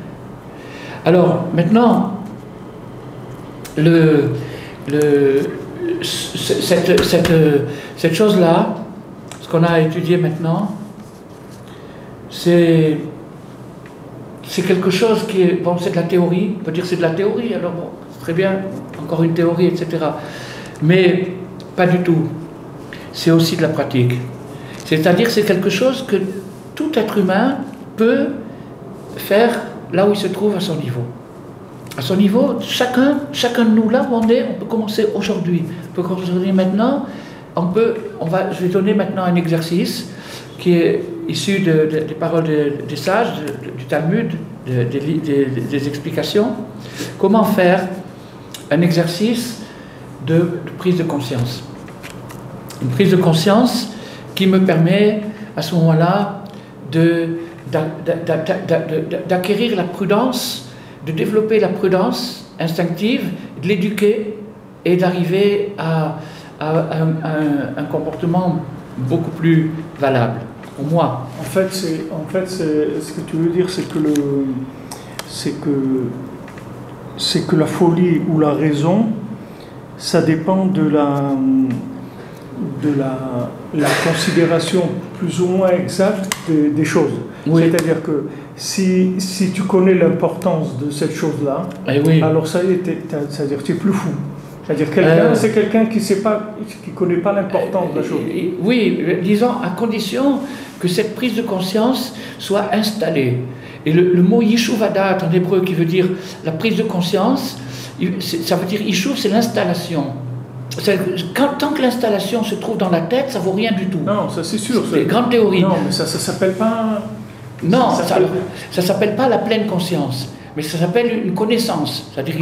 [SPEAKER 1] Alors, maintenant, cette chose-là, ce qu'on a étudié maintenant, c'est quelque chose qui est... Bon, c'est de la théorie, on peut dire que c'est de la théorie, alors bon, c'est très bien, encore une théorie, etc. Mais pas du tout. C'est aussi de la pratique. C'est-à-dire que c'est quelque chose que tout être humain peut faire là où il se trouve à son niveau. À son niveau, chacun de nous, là où on est, on peut commencer aujourd'hui. On peut commencer maintenant. Je vais donner maintenant un exercice qui est issu des paroles des sages, du Talmud, des explications. Comment faire un exercice de prise de conscience. Une prise de conscience qui me permet à ce moment-là d'acquérir la prudence, de développer la prudence instinctive, de l'éduquer et d'arriver à un comportement beaucoup plus valable pour moi.
[SPEAKER 2] En fait, ce que tu veux dire, c'est que la folie ou la raison, ça dépend de la considération plus ou moins exacte des choses. Oui. C'est-à-dire que si tu connais l'importance de cette chose-là, oui. Alors ça y est, c'est-à-dire tu es plus fou. C'est-à-dire c'est quelqu'un qui ne connaît pas l'importance de la chose.
[SPEAKER 1] Oui, disons, à condition que cette prise de conscience soit installée. Et le mot Yishuv Hadat en hébreu qui veut dire la prise de conscience, ça veut dire Yishuv, c'est l'installation. Tant que l'installation se trouve dans la tête, ça ne vaut rien du tout.
[SPEAKER 2] Non, ça c'est sûr.
[SPEAKER 1] C'est une grande théorie.
[SPEAKER 2] Non, mais ça ne s'appelle pas...
[SPEAKER 1] Non, ça ne s'appelle pas la pleine conscience. Mais ça s'appelle une connaissance. C'est-à-dire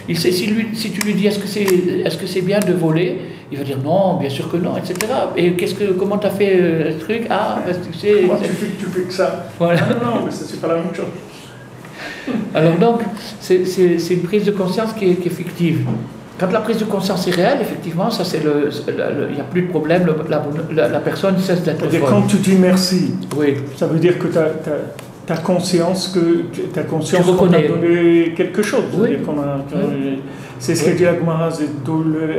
[SPEAKER 1] il sait si tu lui dis est-ce que c'est bien de voler, il va dire non, bien sûr que non, etc. Et comment tu as fait ce truc? Ah, tu sais...
[SPEAKER 2] Comment tu fais que ça? Voilà. Non, mais ça c'est pas la même chose.
[SPEAKER 1] Alors donc, c'est une prise de conscience qui est fictive. Quand la prise de conscience est réelle, effectivement, ça il n'y a plus de problème, la personne cesse d'être folle.
[SPEAKER 2] Quand tu dis merci,
[SPEAKER 1] oui.
[SPEAKER 2] Ça veut dire que tu as conscience qu'on t'a donné quelque chose.
[SPEAKER 1] Oui.
[SPEAKER 2] C'est ce que dit la Gemara,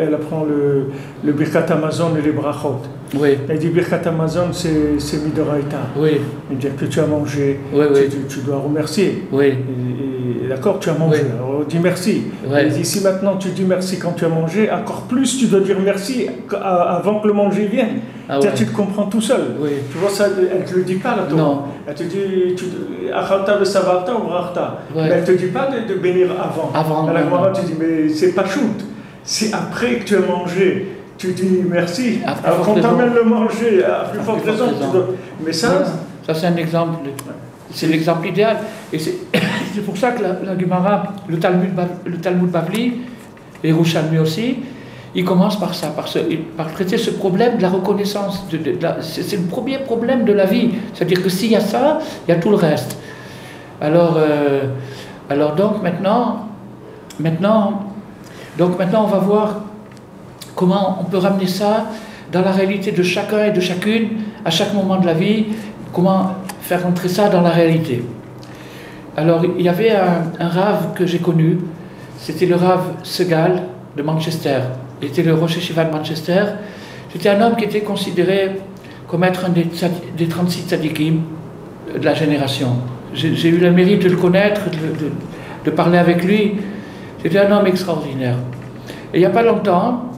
[SPEAKER 2] elle apprend le Birkat Hamazon et les Brachot.
[SPEAKER 1] Oui.
[SPEAKER 2] Elle dit Birkat Hamazon, c'est Midoraita.
[SPEAKER 1] Oui.
[SPEAKER 2] C'est-à-dire que tu as mangé,
[SPEAKER 1] oui.
[SPEAKER 2] Tu dois remercier.
[SPEAKER 1] Oui.
[SPEAKER 2] Et d'accord, tu as mangé, oui. Alors dis merci. Oui. Elle dit si maintenant tu dis merci quand tu as mangé, encore plus tu dois dire merci avant que le manger vienne. Ah, ouais. Tu te comprends tout seul.
[SPEAKER 1] Oui.
[SPEAKER 2] Tu vois, ça, elle ne te le dit pas, la Torah.
[SPEAKER 1] Non.
[SPEAKER 2] Elle te dit Achalta vesavata ou brachta. Mais elle ne te dit pas de bénir avant.
[SPEAKER 1] Avant.
[SPEAKER 2] La Gemara te dit mais c'est pas shoot. C'est après que tu as mangé. Tu dis merci. Alors quand tu amènes le manger, à plus forte raison. Mais ça
[SPEAKER 1] c'est un exemple. C'est l'exemple idéal. Et c'est pour ça que la Gemara, le Talmud Bavli, et Yerushalmi aussi, il commence par ça, par traiter ce problème de la reconnaissance. C'est le premier problème de la vie. C'est-à-dire que s'il y a ça, il y a tout le reste. Alors, donc maintenant, on va voir comment on peut ramener ça dans la réalité de chacun et de chacune, à chaque moment de la vie, comment faire entrer ça dans la réalité. Alors, il y avait un rave que j'ai connu, c'était le rave Segal de Manchester. Il était le Rosh Yeshiva de Manchester. C'était un homme qui était considéré comme être un des 36 tzadikim de la génération. J'ai eu le mérite de le connaître, de parler avec lui. C'était un homme extraordinaire. Et il n'y a pas longtemps,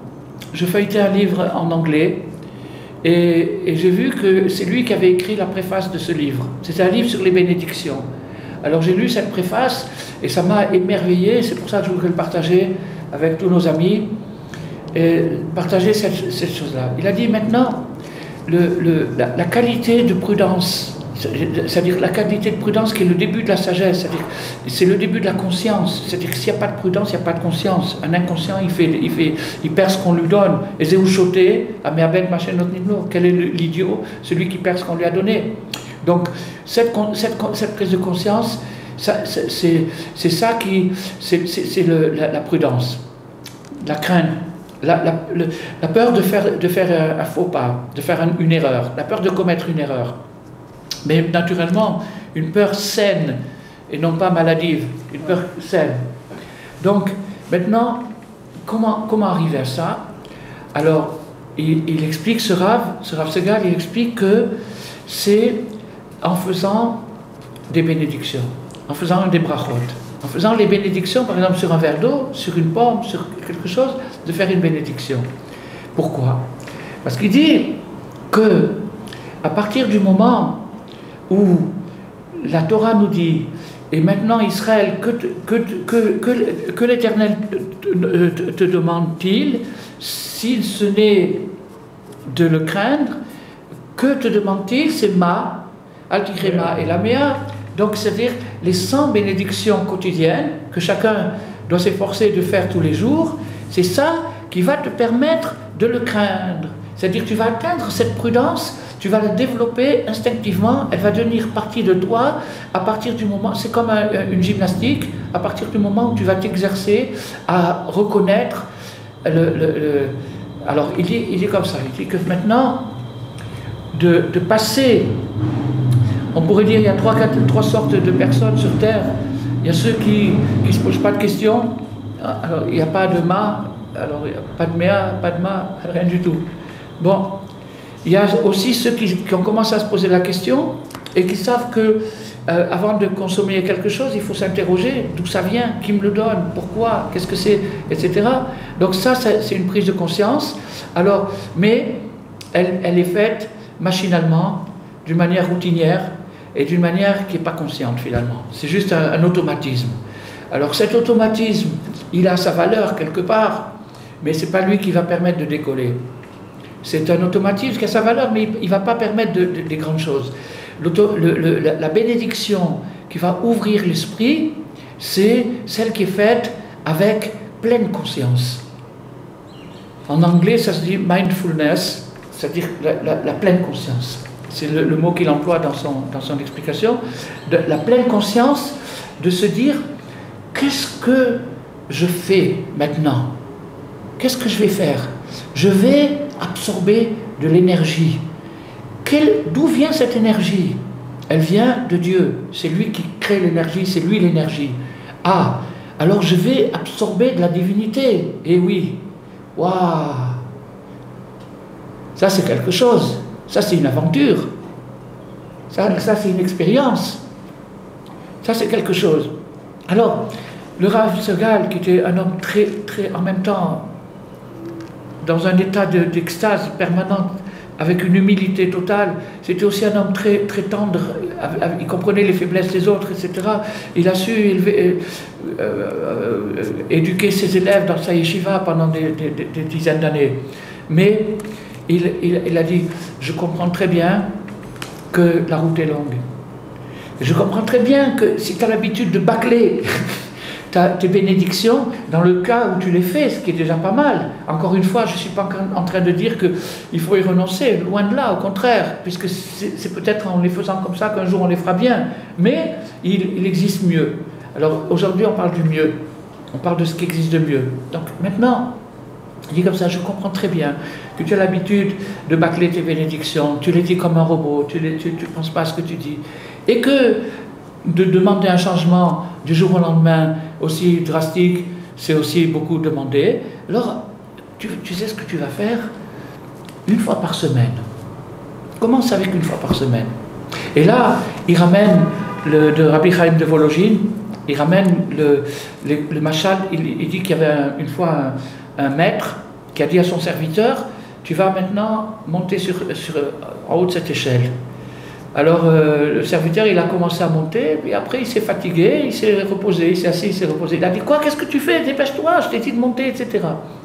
[SPEAKER 1] je feuilletais un livre en anglais et j'ai vu que c'est lui qui avait écrit la préface de ce livre. C'était un livre sur les bénédictions. Alors j'ai lu cette préface et ça m'a émerveillé, c'est pour ça que je voudrais le partager avec tous nos amis et partager cette chose-là. Il a dit maintenant, la qualité de prudence, c'est-à-dire la qualité de prudence qui est le début de la sagesse, c'est-à-dire c'est le début de la conscience, c'est-à-dire que s'il n'y a pas de prudence, il n'y a pas de conscience. Un inconscient, il perd ce qu'on lui donne. Et Zéou Choté, Améabed Machenot Nidno, quel est l'idiot? Celui qui perd ce qu'on lui a donné. Donc cette prise de conscience, c'est ça qui, c'est la prudence, la crainte. La peur de faire un faux pas, de faire une erreur, la peur de commettre une erreur. Mais naturellement, une peur saine et non pas maladive, une peur saine. Donc, maintenant, comment arriver à ça? Alors, il explique, ce Rav Segal, il explique que c'est en faisant des bénédictions, en faisant des brachot. En faisant les bénédictions, par exemple sur un verre d'eau, sur une pomme, sur quelque chose, de faire une bénédiction. Pourquoi? Parce qu'il dit que à partir du moment où la Torah nous dit, et maintenant Israël, que l'Éternel te demande-t-il, si ce n'est de le craindre, que te demande-t-il? C'est ma, Altikrema et la Méa. Donc, c'est-à-dire les 100 bénédictions quotidiennes que chacun doit s'efforcer de faire tous les jours, c'est ça qui va te permettre de le craindre. C'est-à-dire que tu vas atteindre cette prudence, tu vas la développer instinctivement, elle va devenir partie de toi à partir du moment, c'est comme une gymnastique, à partir du moment où tu vas t'exercer à reconnaître alors, il dit comme ça, il dit que maintenant, de passer... On pourrait dire qu'il y a trois sortes de personnes sur Terre. Il y a ceux qui ne se posent pas de questions. Alors, il n'y a pas de ma, alors il n'y a pas de méa, pas de ma, rien du tout. Bon, il y a aussi ceux qui ont commencé à se poser la question et qui savent que avant de consommer quelque chose, il faut s'interroger d'où ça vient, qui me le donne, pourquoi, qu'est-ce que c'est, etc. Donc ça, c'est une prise de conscience. Alors, mais elle est faite machinalement, d'une manière routinière, et d'une manière qui n'est pas consciente finalement. C'est juste un automatisme. Alors cet automatisme, il a sa valeur quelque part, mais ce n'est pas lui qui va permettre de décoller. C'est un automatisme qui a sa valeur, mais il ne va pas permettre des grandes choses. La bénédiction qui va ouvrir l'esprit, c'est celle qui est faite avec pleine conscience. En anglais, ça se dit mindfulness, c'est-à-dire la pleine conscience. C'est le mot qu'il emploie dans son explication, de la pleine conscience de se dire qu'est-ce que je fais maintenant? Qu'est-ce que je vais faire? Je vais absorber de l'énergie. D'où vient cette énergie? Elle vient de Dieu. C'est lui qui crée l'énergie, c'est lui l'énergie. Ah, alors je vais absorber de la divinité. Eh oui, waouh! Ça c'est quelque chose. Ça, c'est une aventure. Ça c'est une expérience. Ça, c'est quelque chose. Alors, le Rav Segal, qui était un homme très, en même temps, dans un état d'extase permanente, avec une humilité totale, c'était aussi un homme très, très tendre, il comprenait les faiblesses des autres, etc. Il a su éduquer ses élèves dans sa yeshiva pendant des dizaines d'années. Mais il a dit, je comprends très bien que la route est longue. Je comprends très bien que si tu as l'habitude de bâcler, tes bénédictions dans le cas où tu les fais, ce qui est déjà pas mal. Encore une fois, je ne suis pas en train de dire qu'il faut y renoncer, loin de là, au contraire, puisque c'est peut-être en les faisant comme ça qu'un jour on les fera bien, mais il existe mieux. Alors aujourd'hui on parle du mieux, on parle de ce qui existe de mieux. Donc maintenant, dit comme ça, je comprends très bien que tu as l'habitude de bâcler tes bénédictions, tu les dis comme un robot, tu ne penses pas à ce que tu dis, et que de demander un changement du jour au lendemain aussi drastique, c'est aussi beaucoup demandé. Alors, tu sais ce que tu vas faire? Une fois par semaine. Commence avec une fois par semaine. Et là, il ramène de Rabbi Chaim de Volojine, il ramène le machal, il dit qu'il y avait une fois un maître qui a dit à son serviteur, tu vas maintenant monter en haut de cette échelle. Alors le serviteur il a commencé à monter, puis après il s'est fatigué, il s'est reposé, il s'est assis, il s'est reposé. Il a dit quoi, qu'est-ce que tu fais, dépêche-toi, je t'ai dit de monter, etc.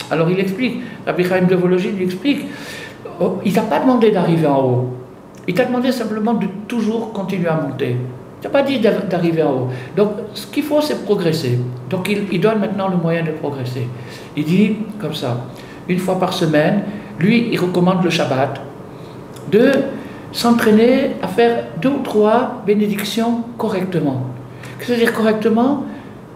[SPEAKER 1] Alors il explique, Rabbi Chaim de Volojine il explique, il t'a pas demandé d'arriver en haut, il t'a demandé simplement de toujours continuer à monter. Il t'a pas dit d'arriver en haut. Donc ce qu'il faut c'est progresser. Donc il donne maintenant le moyen de progresser. Il dit comme ça, une fois par semaine, lui il recommande le Shabbat de s'entraîner à faire 2 ou 3 bénédictions correctement. Qu'est-ce que ça veut dire correctement?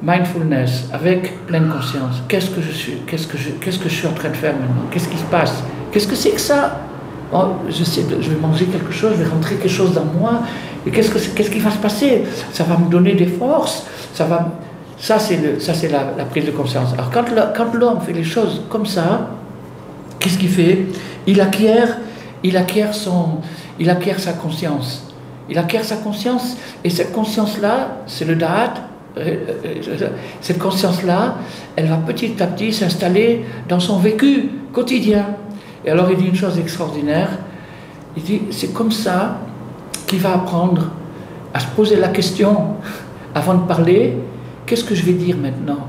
[SPEAKER 1] Mindfulness, avec pleine conscience. Qu'est-ce que je suis en train de faire maintenant? Qu'est-ce qui se passe? Qu'est-ce que c'est que ça? Oh, je vais manger quelque chose, je vais rentrer quelque chose dans moi, et qu'est-ce qui va se passer? Ça va me donner des forces, ça c'est la prise de conscience. Alors quand l'homme fait les choses comme ça, qu'est-ce qu'il fait? Il acquiert sa conscience. Il acquiert sa conscience, et cette conscience-là, c'est le da'at. Cette conscience-là, elle va petit à petit s'installer dans son vécu quotidien. Et alors il dit une chose extraordinaire, il dit, c'est comme ça qu'il va apprendre à se poser la question, avant de parler, qu'est-ce que je vais dire maintenant?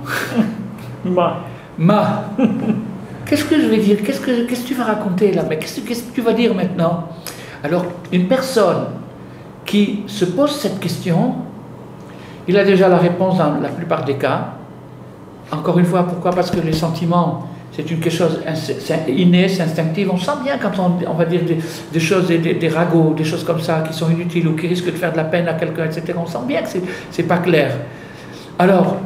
[SPEAKER 1] Qu'est-ce que je vais dire? Qu'est-ce que tu vas raconter là? Mais qu'est-ce que tu vas dire maintenant? Alors, une personne qui se pose cette question, il a déjà la réponse dans la plupart des cas. Encore une fois, pourquoi? Parce que les sentiments, c'est quelque chose inné, c'est instinctif. On sent bien quand on va dire des choses, des ragots, des choses comme ça qui sont inutiles ou qui risquent de faire de la peine à quelqu'un, etc. On sent bien que c'est pas clair. Alors,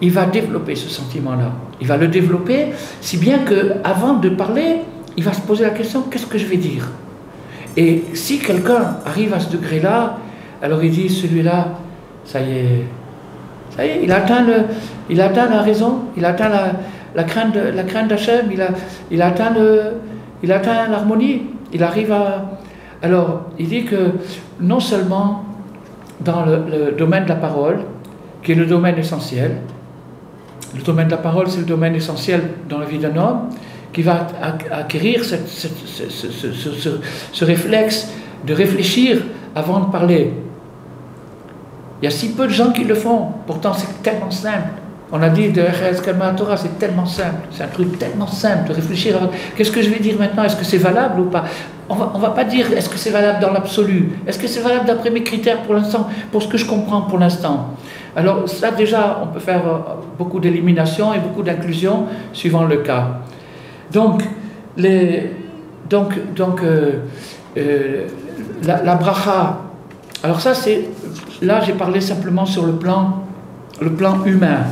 [SPEAKER 1] il va développer ce sentiment-là. Il va le développer si bien qu'avant de parler, il va se poser la question, qu'est-ce que je vais dire? Et si quelqu'un arrive à ce degré-là, alors il dit, celui-là, ça y est, il atteint la raison, il atteint la crainte d'Hachem, il atteint l'harmonie, il arrive à... Alors, il dit que non seulement dans le domaine de la parole, qui est le domaine essentiel, le domaine de la parole, c'est le domaine essentiel dans la vie d'un homme, qui va acquérir ce réflexe de réfléchir avant de parler. Il y a si peu de gens qui le font, pourtant c'est tellement simple. On a dit de Eretz Kalma Torah, c'est tellement simple, c'est un truc tellement simple de réfléchir à qu'est-ce que je vais dire maintenant, est-ce que c'est valable ou pas? On va pas dire est-ce que c'est valable dans l'absolu, est-ce que c'est valable d'après mes critères pour l'instant, pour ce que je comprends pour l'instant. Alors ça déjà, on peut faire beaucoup d'élimination et beaucoup d'inclusion suivant le cas. Donc, la bracha, alors ça c'est, là j'ai parlé simplement sur le plan humain,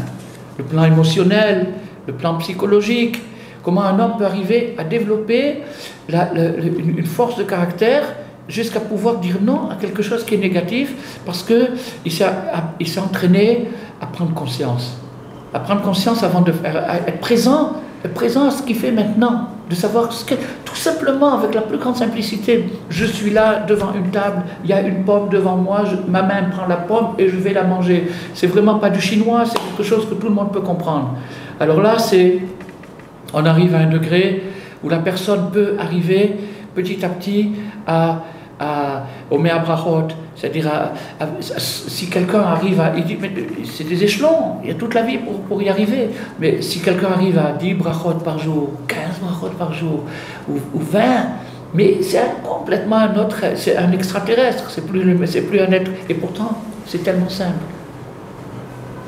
[SPEAKER 1] le plan émotionnel, le plan psychologique, comment un homme peut arriver à développer une force de caractère jusqu'à pouvoir dire non à quelque chose qui est négatif parce qu'il s'est entraîné à prendre conscience. À prendre conscience avant de faire, à être présent à ce qu'il fait maintenant, de savoir tout simplement avec la plus grande simplicité, je suis là devant une table, il y a une pomme devant moi, ma main prend la pomme et je vais la manger. C'est vraiment pas du chinois, c'est quelque chose que tout le monde peut comprendre. Alors là, on arrive à un degré où la personne peut arriver petit à petit au Mea Brachot, c'est-à-dire si quelqu'un arrive il dit, mais c'est des échelons, il y a toute la vie pour y arriver, mais si quelqu'un arrive à 10 brachot par jour, 15 brachot par jour, ou 20, mais c'est complètement un autre, c'est un extraterrestre, c'est plus un être, et pourtant c'est tellement simple.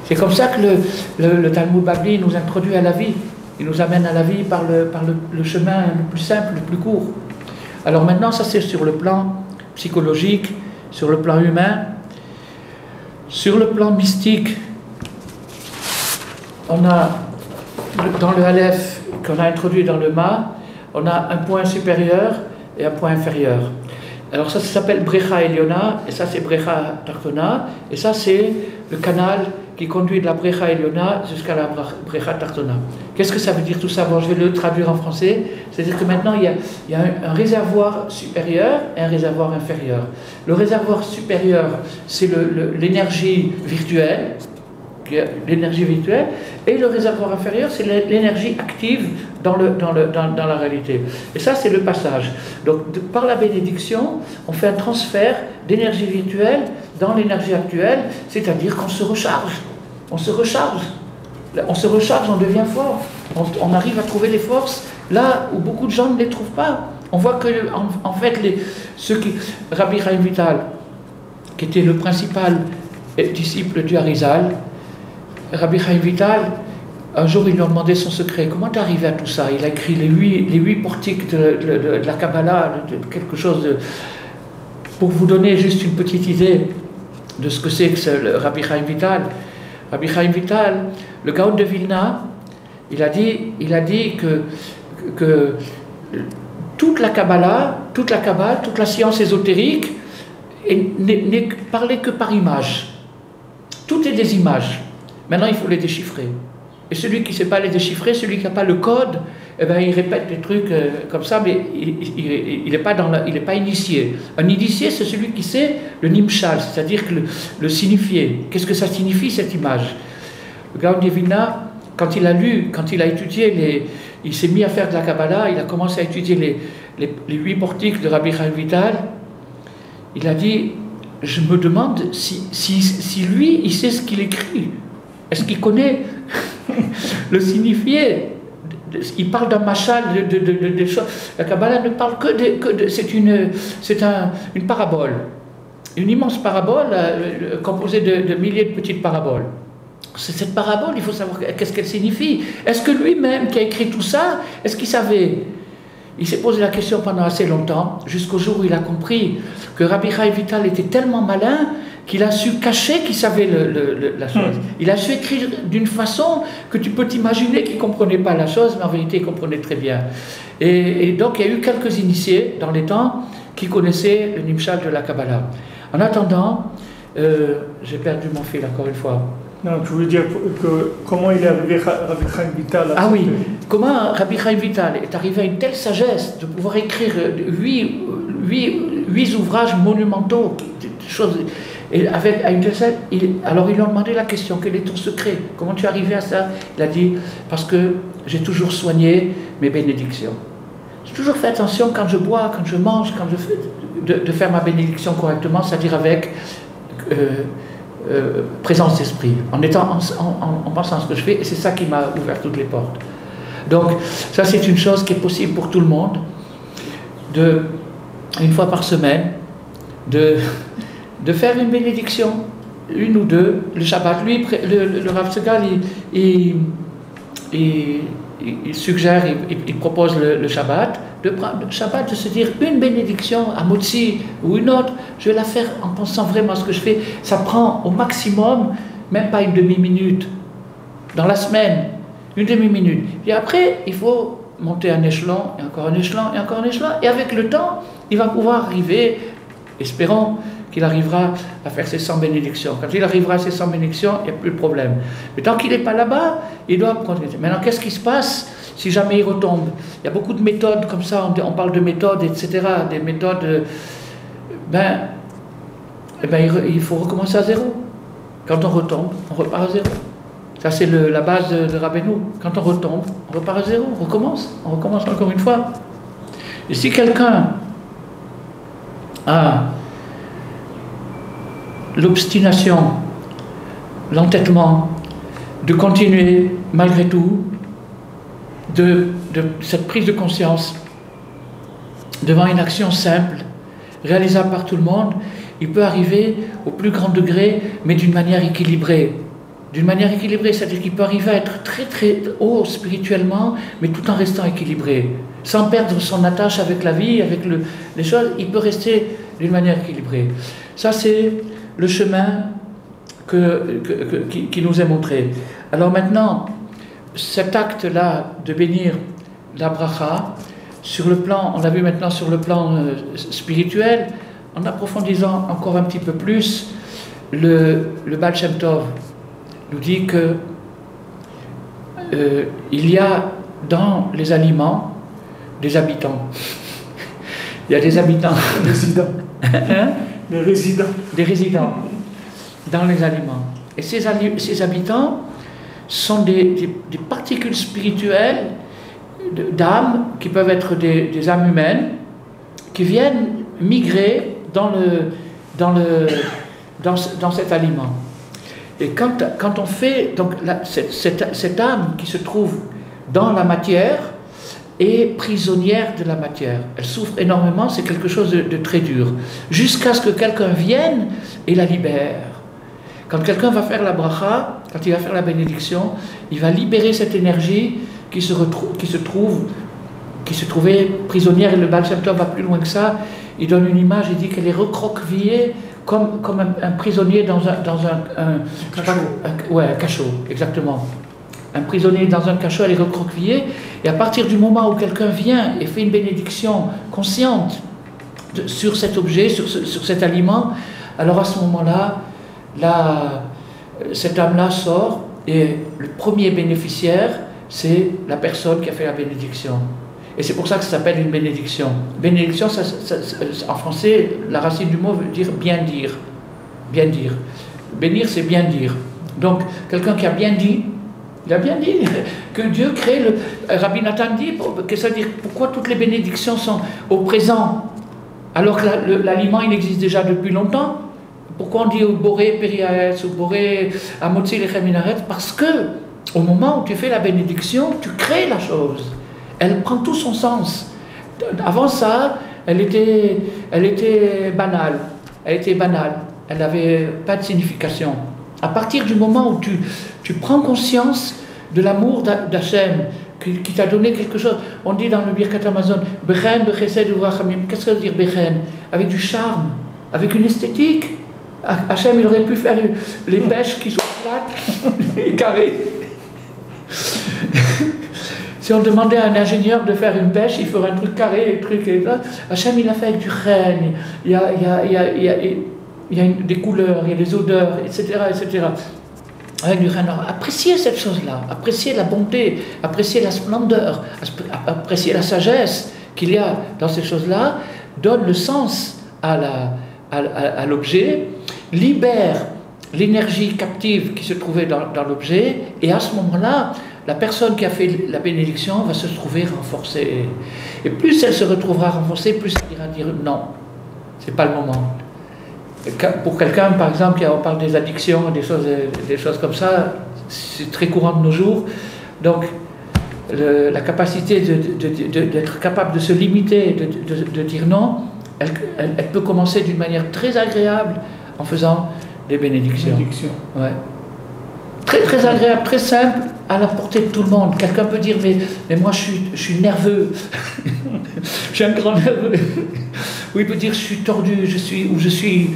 [SPEAKER 1] C'est comme ça que le Talmud Babli nous introduit à la vie. Il nous amène à la vie par le chemin le plus simple, le plus court. Alors maintenant, ça c'est sur le plan psychologique, sur le plan humain. Sur le plan mystique, on a, dans le Aleph qu'on a introduit dans le Ma, on a un point supérieur et un point inférieur. Alors ça s'appelle Brecha Eliona, et ça c'est Brecha Tartona, et ça c'est le canal qui conduit de la Brecha Eliona jusqu'à la Brecha Tartona. Qu'est-ce que ça veut dire tout ça? Bon, je vais le traduire en français. C'est-à-dire que maintenant il y a un réservoir supérieur et un réservoir inférieur. Le réservoir supérieur, c'est l'énergie virtuelle, et le réservoir inférieur, c'est l'énergie active dans la réalité. Et ça, c'est le passage. Donc, par la bénédiction, on fait un transfert d'énergie virtuelle dans l'énergie actuelle, c'est-à-dire qu'on se recharge. On se recharge. On se recharge, on devient fort. On arrive à trouver les forces là où beaucoup de gens ne les trouvent pas. On voit que, en fait, Rabbi Chaim Vital, qui était le principal disciple du Harizal, Rabbi Chaim Vital, un jour il lui a demandé son secret. Comment t'es arrivé à tout ça? Il a écrit les huit portiques de la Kabbalah, quelque chose de... Pour vous donner juste une petite idée de ce que c'est que le Rabbi Chaim Vital. Rabbi Chaim Vital, le Gaon de Vilna, il a dit que toute la Kabbalah, toute la science ésotérique n'est parlée que par images. Tout est des images. Maintenant, il faut les déchiffrer. Et celui qui ne sait pas les déchiffrer, celui qui n'a pas le code, eh ben, il répète des trucs comme ça, mais il n'est pas initié. Un initié, c'est celui qui sait le nimshal, c'est-à-dire que le signifier. Qu'est-ce que ça signifie, cette image? Le Gaon de Vilna, quand il a lu, quand il a étudié, il s'est mis à faire de la Kabbalah, il a commencé à étudier les 8 portiques de Rabbi Chaim Vital, il a dit, je me demande si lui, il sait ce qu'il écrit. Est-ce qu'il connaît le signifié? Il parle d'un machal, de choses. La Kabbalah ne parle que de c'est une parabole. Une immense parabole composée de milliers de petites paraboles. Cette parabole, il faut savoir qu'est-ce qu'elle signifie. Est-ce que lui-même qui a écrit tout ça, est-ce qu'il savait? Il s'est posé la question pendant assez longtemps, jusqu'au jour où il a compris que Rabbi Chaim Vital était tellement malin qu'il a su cacher qu'il savait la chose. Il a su écrire d'une façon que tu peux t'imaginer qu'il ne comprenait pas la chose, mais en vérité il comprenait très bien. Et donc il y a eu quelques initiés dans les temps qui connaissaient le Nimshal de la Kabbalah. En attendant, j'ai perdu mon fil encore une fois.
[SPEAKER 2] Non, je voulais dire que comment il est arrivé Rabbi Chaim Vital
[SPEAKER 1] Ah oui, comment Rabbi Chaim Vital est arrivé à une telle sagesse de pouvoir écrire 8 ouvrages monumentaux, des choses... Et alors ils lui ont demandé la question, quel est ton secret? Comment tu es arrivé à ça? Il a dit, parce que j'ai toujours soigné mes bénédictions. J'ai toujours fait attention quand je bois, quand je mange, quand je fais, de faire ma bénédiction correctement, c'est-à-dire avec présence d'esprit, en pensant à ce que je fais, et c'est ça qui m'a ouvert toutes les portes. Donc ça c'est une chose qui est possible pour tout le monde, une fois par semaine, de faire une bénédiction, une ou deux, le Shabbat. Lui, le Rav Segal, il suggère, il propose le Shabbat, de se dire une bénédiction à Motzi ou une autre, je vais la faire en pensant vraiment à ce que je fais. Ça prend au maximum, même pas une demi-minute, dans la semaine, une demi-minute. Et après, il faut monter un échelon, et encore un échelon, et encore un échelon, et avec le temps, il va pouvoir arriver, espérons, qu'il arrivera à faire ses 100 bénédictions. Quand il arrivera à ses 100 bénédictions, il n'y a plus de problème. Mais tant qu'il n'est pas là-bas, il doit continuer. Maintenant, qu'est-ce qui se passe si jamais il retombe? Il y a beaucoup de méthodes comme ça, on parle de méthodes, etc. Des méthodes... il faut recommencer à zéro. Quand on retombe, on repart à zéro. Ça, c'est la base de Rabbeinu. Quand on retombe, on repart à zéro, on recommence encore une fois. Et si quelqu'un a l'obstination, l'entêtement de continuer malgré tout de cette prise de conscience devant une action simple, réalisable par tout le monde, il peut arriver au plus grand degré, mais d'une manière équilibrée. d'une manière équilibrée, c'est-à-dire qu'il peut arriver à être très très haut spirituellement, mais tout en restant équilibré, sans perdre son attache avec la vie, avec les choses, il peut rester d'une manière équilibrée. Ça, c'est le chemin qui nous est montré. Alors maintenant, cet acte-là de bénir la bracha, sur le plan, on l'a vu maintenant sur le plan spirituel, en approfondissant encore un petit peu plus, le Baal Shem Tov nous dit que il y a dans les aliments des habitants. Il y a des habitants.
[SPEAKER 2] Des résidents.
[SPEAKER 1] Hein?
[SPEAKER 2] Des résidents.
[SPEAKER 1] Des résidents dans les aliments. Et ces habitants sont des particules spirituelles d'âmes qui peuvent être des âmes humaines qui viennent migrer dans cet aliment. Et quand on fait, donc cette âme qui se trouve dans la matière est prisonnière de la matière. Elle souffre énormément, c'est quelque chose de très dur. Jusqu'à ce que quelqu'un vienne et la libère. Quand quelqu'un va faire la bracha, quand il va faire la bénédiction, il va libérer cette énergie qui se trouvait prisonnière, et le Baal Shem Tov va plus loin que ça. Il donne une image, il dit qu'elle est recroquevillée comme un prisonnier dans un cachot, exactement. Un prisonnier dans un cachot, elle est recroquevillée, et à partir du moment où quelqu'un vient et fait une bénédiction consciente sur cet objet, sur cet aliment, alors à ce moment-là, cette âme-là sort, et le premier bénéficiaire, c'est la personne qui a fait la bénédiction. Et c'est pour ça que ça s'appelle une bénédiction. Bénédiction, en français, la racine du mot veut dire bien dire. Bien dire. Bénir, c'est bien dire. Donc, quelqu'un qui a bien dit, il a bien dit que Dieu crée le... Rabbi Nathan dit, que ça veut dire pourquoi toutes les bénédictions sont au présent, alors que l'aliment, il existe déjà depuis longtemps. Pourquoi on dit au Boré Periaetz, au Boré Amotzi Lechem Minaretz? Parce que, au moment où tu fais la bénédiction, tu crées la chose. Elle prend tout son sens. Avant ça, elle était banale. Elle était banale. Elle n'avait pas de signification. À partir du moment où tu prends conscience de l'amour d'Hachem, qui t'a donné quelque chose, on dit dans le Birkat Hamazon, Bechen, Bechesed, Urachamim. Qu'est-ce que ça veut dire Bechen? Avec du charme, avec une esthétique. Hachem, il aurait pu faire les pêches qui sont plates et carrées. Si on demandait à un ingénieur de faire une pêche, il ferait un truc carré, un truc et ça. Hachem, il a fait avec du chêne, il y a des couleurs, il y a des odeurs, etc., etc. Avec du chêne. Alors, appréciez cette chose-là, appréciez la bonté, appréciez la splendeur, appréciez la sagesse qu'il y a dans ces choses-là, donne le sens à l'objet, libère l'énergie captive qui se trouvait dans l'objet, et à ce moment-là, la personne qui a fait la bénédiction va se trouver renforcée. Et plus elle se retrouvera renforcée, plus elle ira dire non, c'est pas le moment. Pour quelqu'un, par exemple, on parle des addictions, des choses comme ça, c'est très courant de nos jours. Donc, la capacité d'être capable de se limiter, de dire non, elle peut commencer d'une manière très agréable en faisant des bénédictions. Ouais. Très très agréable, très simple, à la portée de tout le monde. Quelqu'un peut dire mais moi je suis nerveux, je suis un grand nerveux. Ou il peut dire je suis tordu, je suis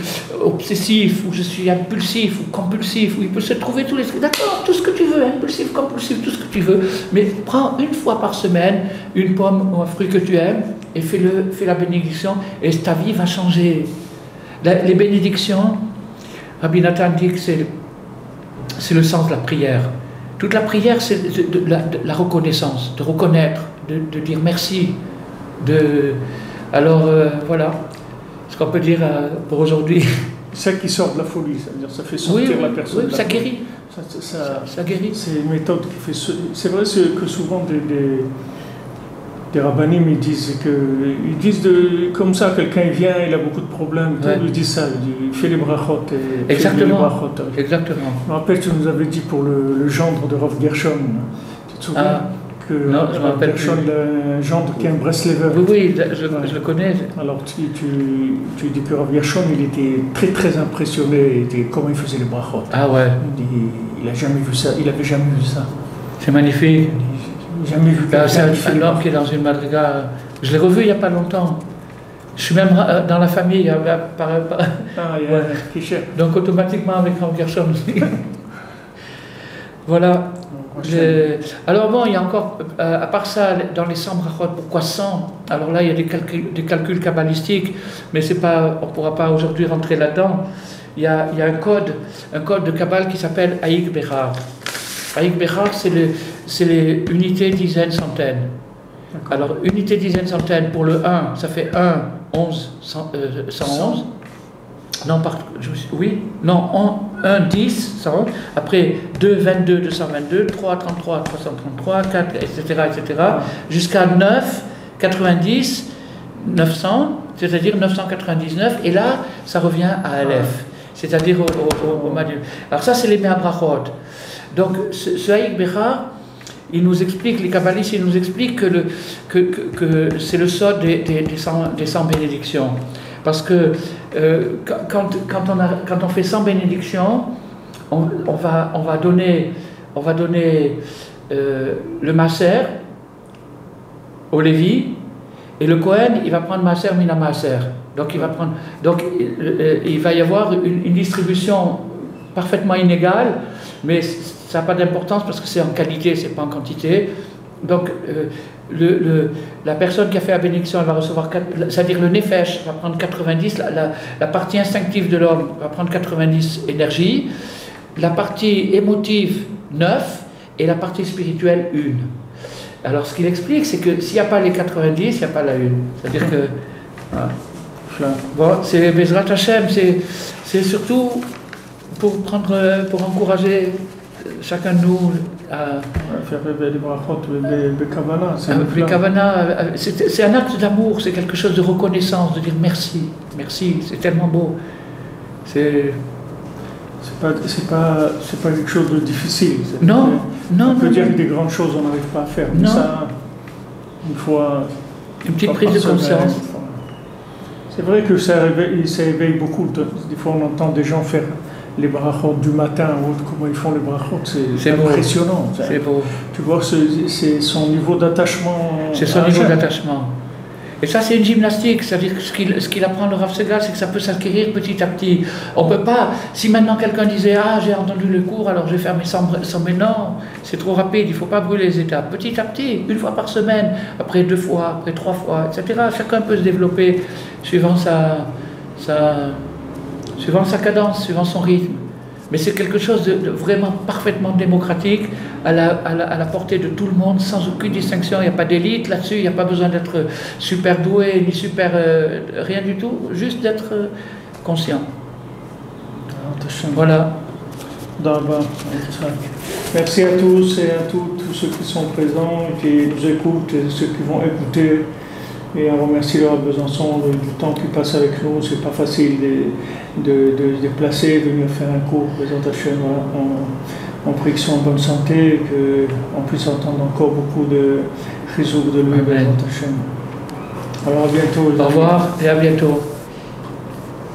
[SPEAKER 1] obsessif, ou je suis impulsif ou compulsif. Ou il peut se trouver tous les trucs. D'accord, tout ce que tu veux, impulsif, compulsif, tout ce que tu veux. Mais prends une fois par semaine une pomme ou un fruit que tu aimes et fais la bénédiction et ta vie va changer. Les bénédictions, Rabbi Nathan dit que c'est le sens de la prière. Toute la prière, c'est de la reconnaissance, de reconnaître, de dire merci. Alors, voilà ce qu'on peut dire pour aujourd'hui.
[SPEAKER 2] C'est ça qui sort de la folie, c'est-à-dire ça fait sortir la personne.
[SPEAKER 1] Oui, ça guérit. Ça guérit.
[SPEAKER 2] C'est une méthode qui fait... C'est vrai que souvent des rabbinim, ils disent comme ça, quelqu'un vient, il a beaucoup de problèmes, ouais. Ils disent ça, il fait les brachot.
[SPEAKER 1] Exactement. Exactement.
[SPEAKER 2] Je me rappelle, tu nous avais dit pour le gendre de Rav Gershon, tu te souviens
[SPEAKER 1] non, je me rappelle
[SPEAKER 2] Gershon, un gendre qui est un Breslever.
[SPEAKER 1] Oui, je le connais.
[SPEAKER 2] Alors tu dis que Rav Gershon, il était très très impressionné de comment il faisait les brachot.
[SPEAKER 1] Ah ouais.
[SPEAKER 2] il n'a jamais vu ça, il n'avait jamais vu ça.
[SPEAKER 1] C'est magnifique.
[SPEAKER 2] Jamais vu
[SPEAKER 1] ça. C'est un homme qui est dans une madriga. Je l'ai revu il n'y a pas longtemps. Je suis même dans la famille. Donc automatiquement avec Rav Gershon aussi. Voilà. Alors bon, il y a encore, à part ça, dans les 100 brachot, pourquoi 100? Alors là, il y a des calculs kabbalistiques, mais on ne pourra pas aujourd'hui rentrer là-dedans. Il y a un code de Kabbale qui s'appelle Haïk Bechar. Haïk Bechar, c'est les unités, dizaines, centaines. Alors, unité, dizaines, centaines, pour le 1, ça fait 1, 11, 111. Non, oui, non, 1, 10, 111. Après, 2, 22, 222, 3, 33, 333, 4, etc., jusqu'à 9, 90, 900, c'est-à-dire 999. Et là, ça revient à Aleph, c'est-à-dire au Madieu. Alors ça, c'est les Me'abrachot. Donc, ce Haïk Bechar, il nous explique, les kabbalistes, ils nous expliquent que c'est le sod des 100 bénédictions. Parce que quand on fait 100 bénédictions, on va donner le Maaser au Lévi, et le Kohen, il va prendre Maaser mina Maaser. Donc il va y avoir une distribution parfaitement inégale, mais ça n'a pas d'importance parce que c'est en qualité, c'est pas en quantité. Donc la personne qui a fait la bénédiction, elle va recevoir, c'est-à-dire le nefesh va prendre 90, la partie instinctive de l'homme va prendre 90 énergie, la partie émotive 9 et la partie spirituelle 1. Alors ce qu'il explique, c'est que s'il n'y a pas les 90, il n'y a pas la 1. C'est-à-dire que bon, c'est Bezrat Hashem, c'est surtout pour encourager chacun de nous à
[SPEAKER 2] faire des brachot, des kavana.
[SPEAKER 1] C'est un acte d'amour, c'est quelque chose de reconnaissance, de dire merci, c'est tellement beau.
[SPEAKER 2] C'est pas quelque chose de difficile.
[SPEAKER 1] Non.
[SPEAKER 2] On peut dire que des grandes choses on n'arrive pas à faire. Mais ça, une fois.
[SPEAKER 1] Une petite prise de conscience.
[SPEAKER 2] C'est vrai que ça éveille beaucoup. Des fois, on entend des gens faire les brachot du matin ou autre, comment ils font les brachot, c'est impressionnant.
[SPEAKER 1] C'est beau.
[SPEAKER 2] Tu vois, c'est son niveau d'attachement.
[SPEAKER 1] C'est son niveau d'attachement. Et ça, c'est une gymnastique. C'est-à-dire que ce qu'il apprend le Rav Segal, c'est que ça peut s'acquérir petit à petit. On ne peut pas, si maintenant quelqu'un disait « Ah, j'ai entendu le cours, alors je vais faire mes 100 mais non, c'est trop rapide, il ne faut pas brûler les étapes. Petit à petit, une fois par semaine, après 2 fois, après 3 fois, etc. Chacun peut se développer suivant sa cadence, suivant son rythme. Mais c'est quelque chose de vraiment parfaitement démocratique, à la portée de tout le monde, sans aucune distinction. Il n'y a pas d'élite là-dessus, il n'y a pas besoin d'être super doué, ni super... rien du tout, juste d'être conscient. Voilà.
[SPEAKER 2] Merci à tous et à tous ceux qui sont présents, qui nous écoutent, et ceux qui vont écouter. Et on remercie le Rav Besançon du temps qu'il passe avec nous. C'est pas facile de se déplacer, de venir faire un cours. On prie qu'ils soient en bonne santé et qu'on puisse entendre encore beaucoup de chizouk de lui. Alors à bientôt.
[SPEAKER 1] Au revoir et à bientôt.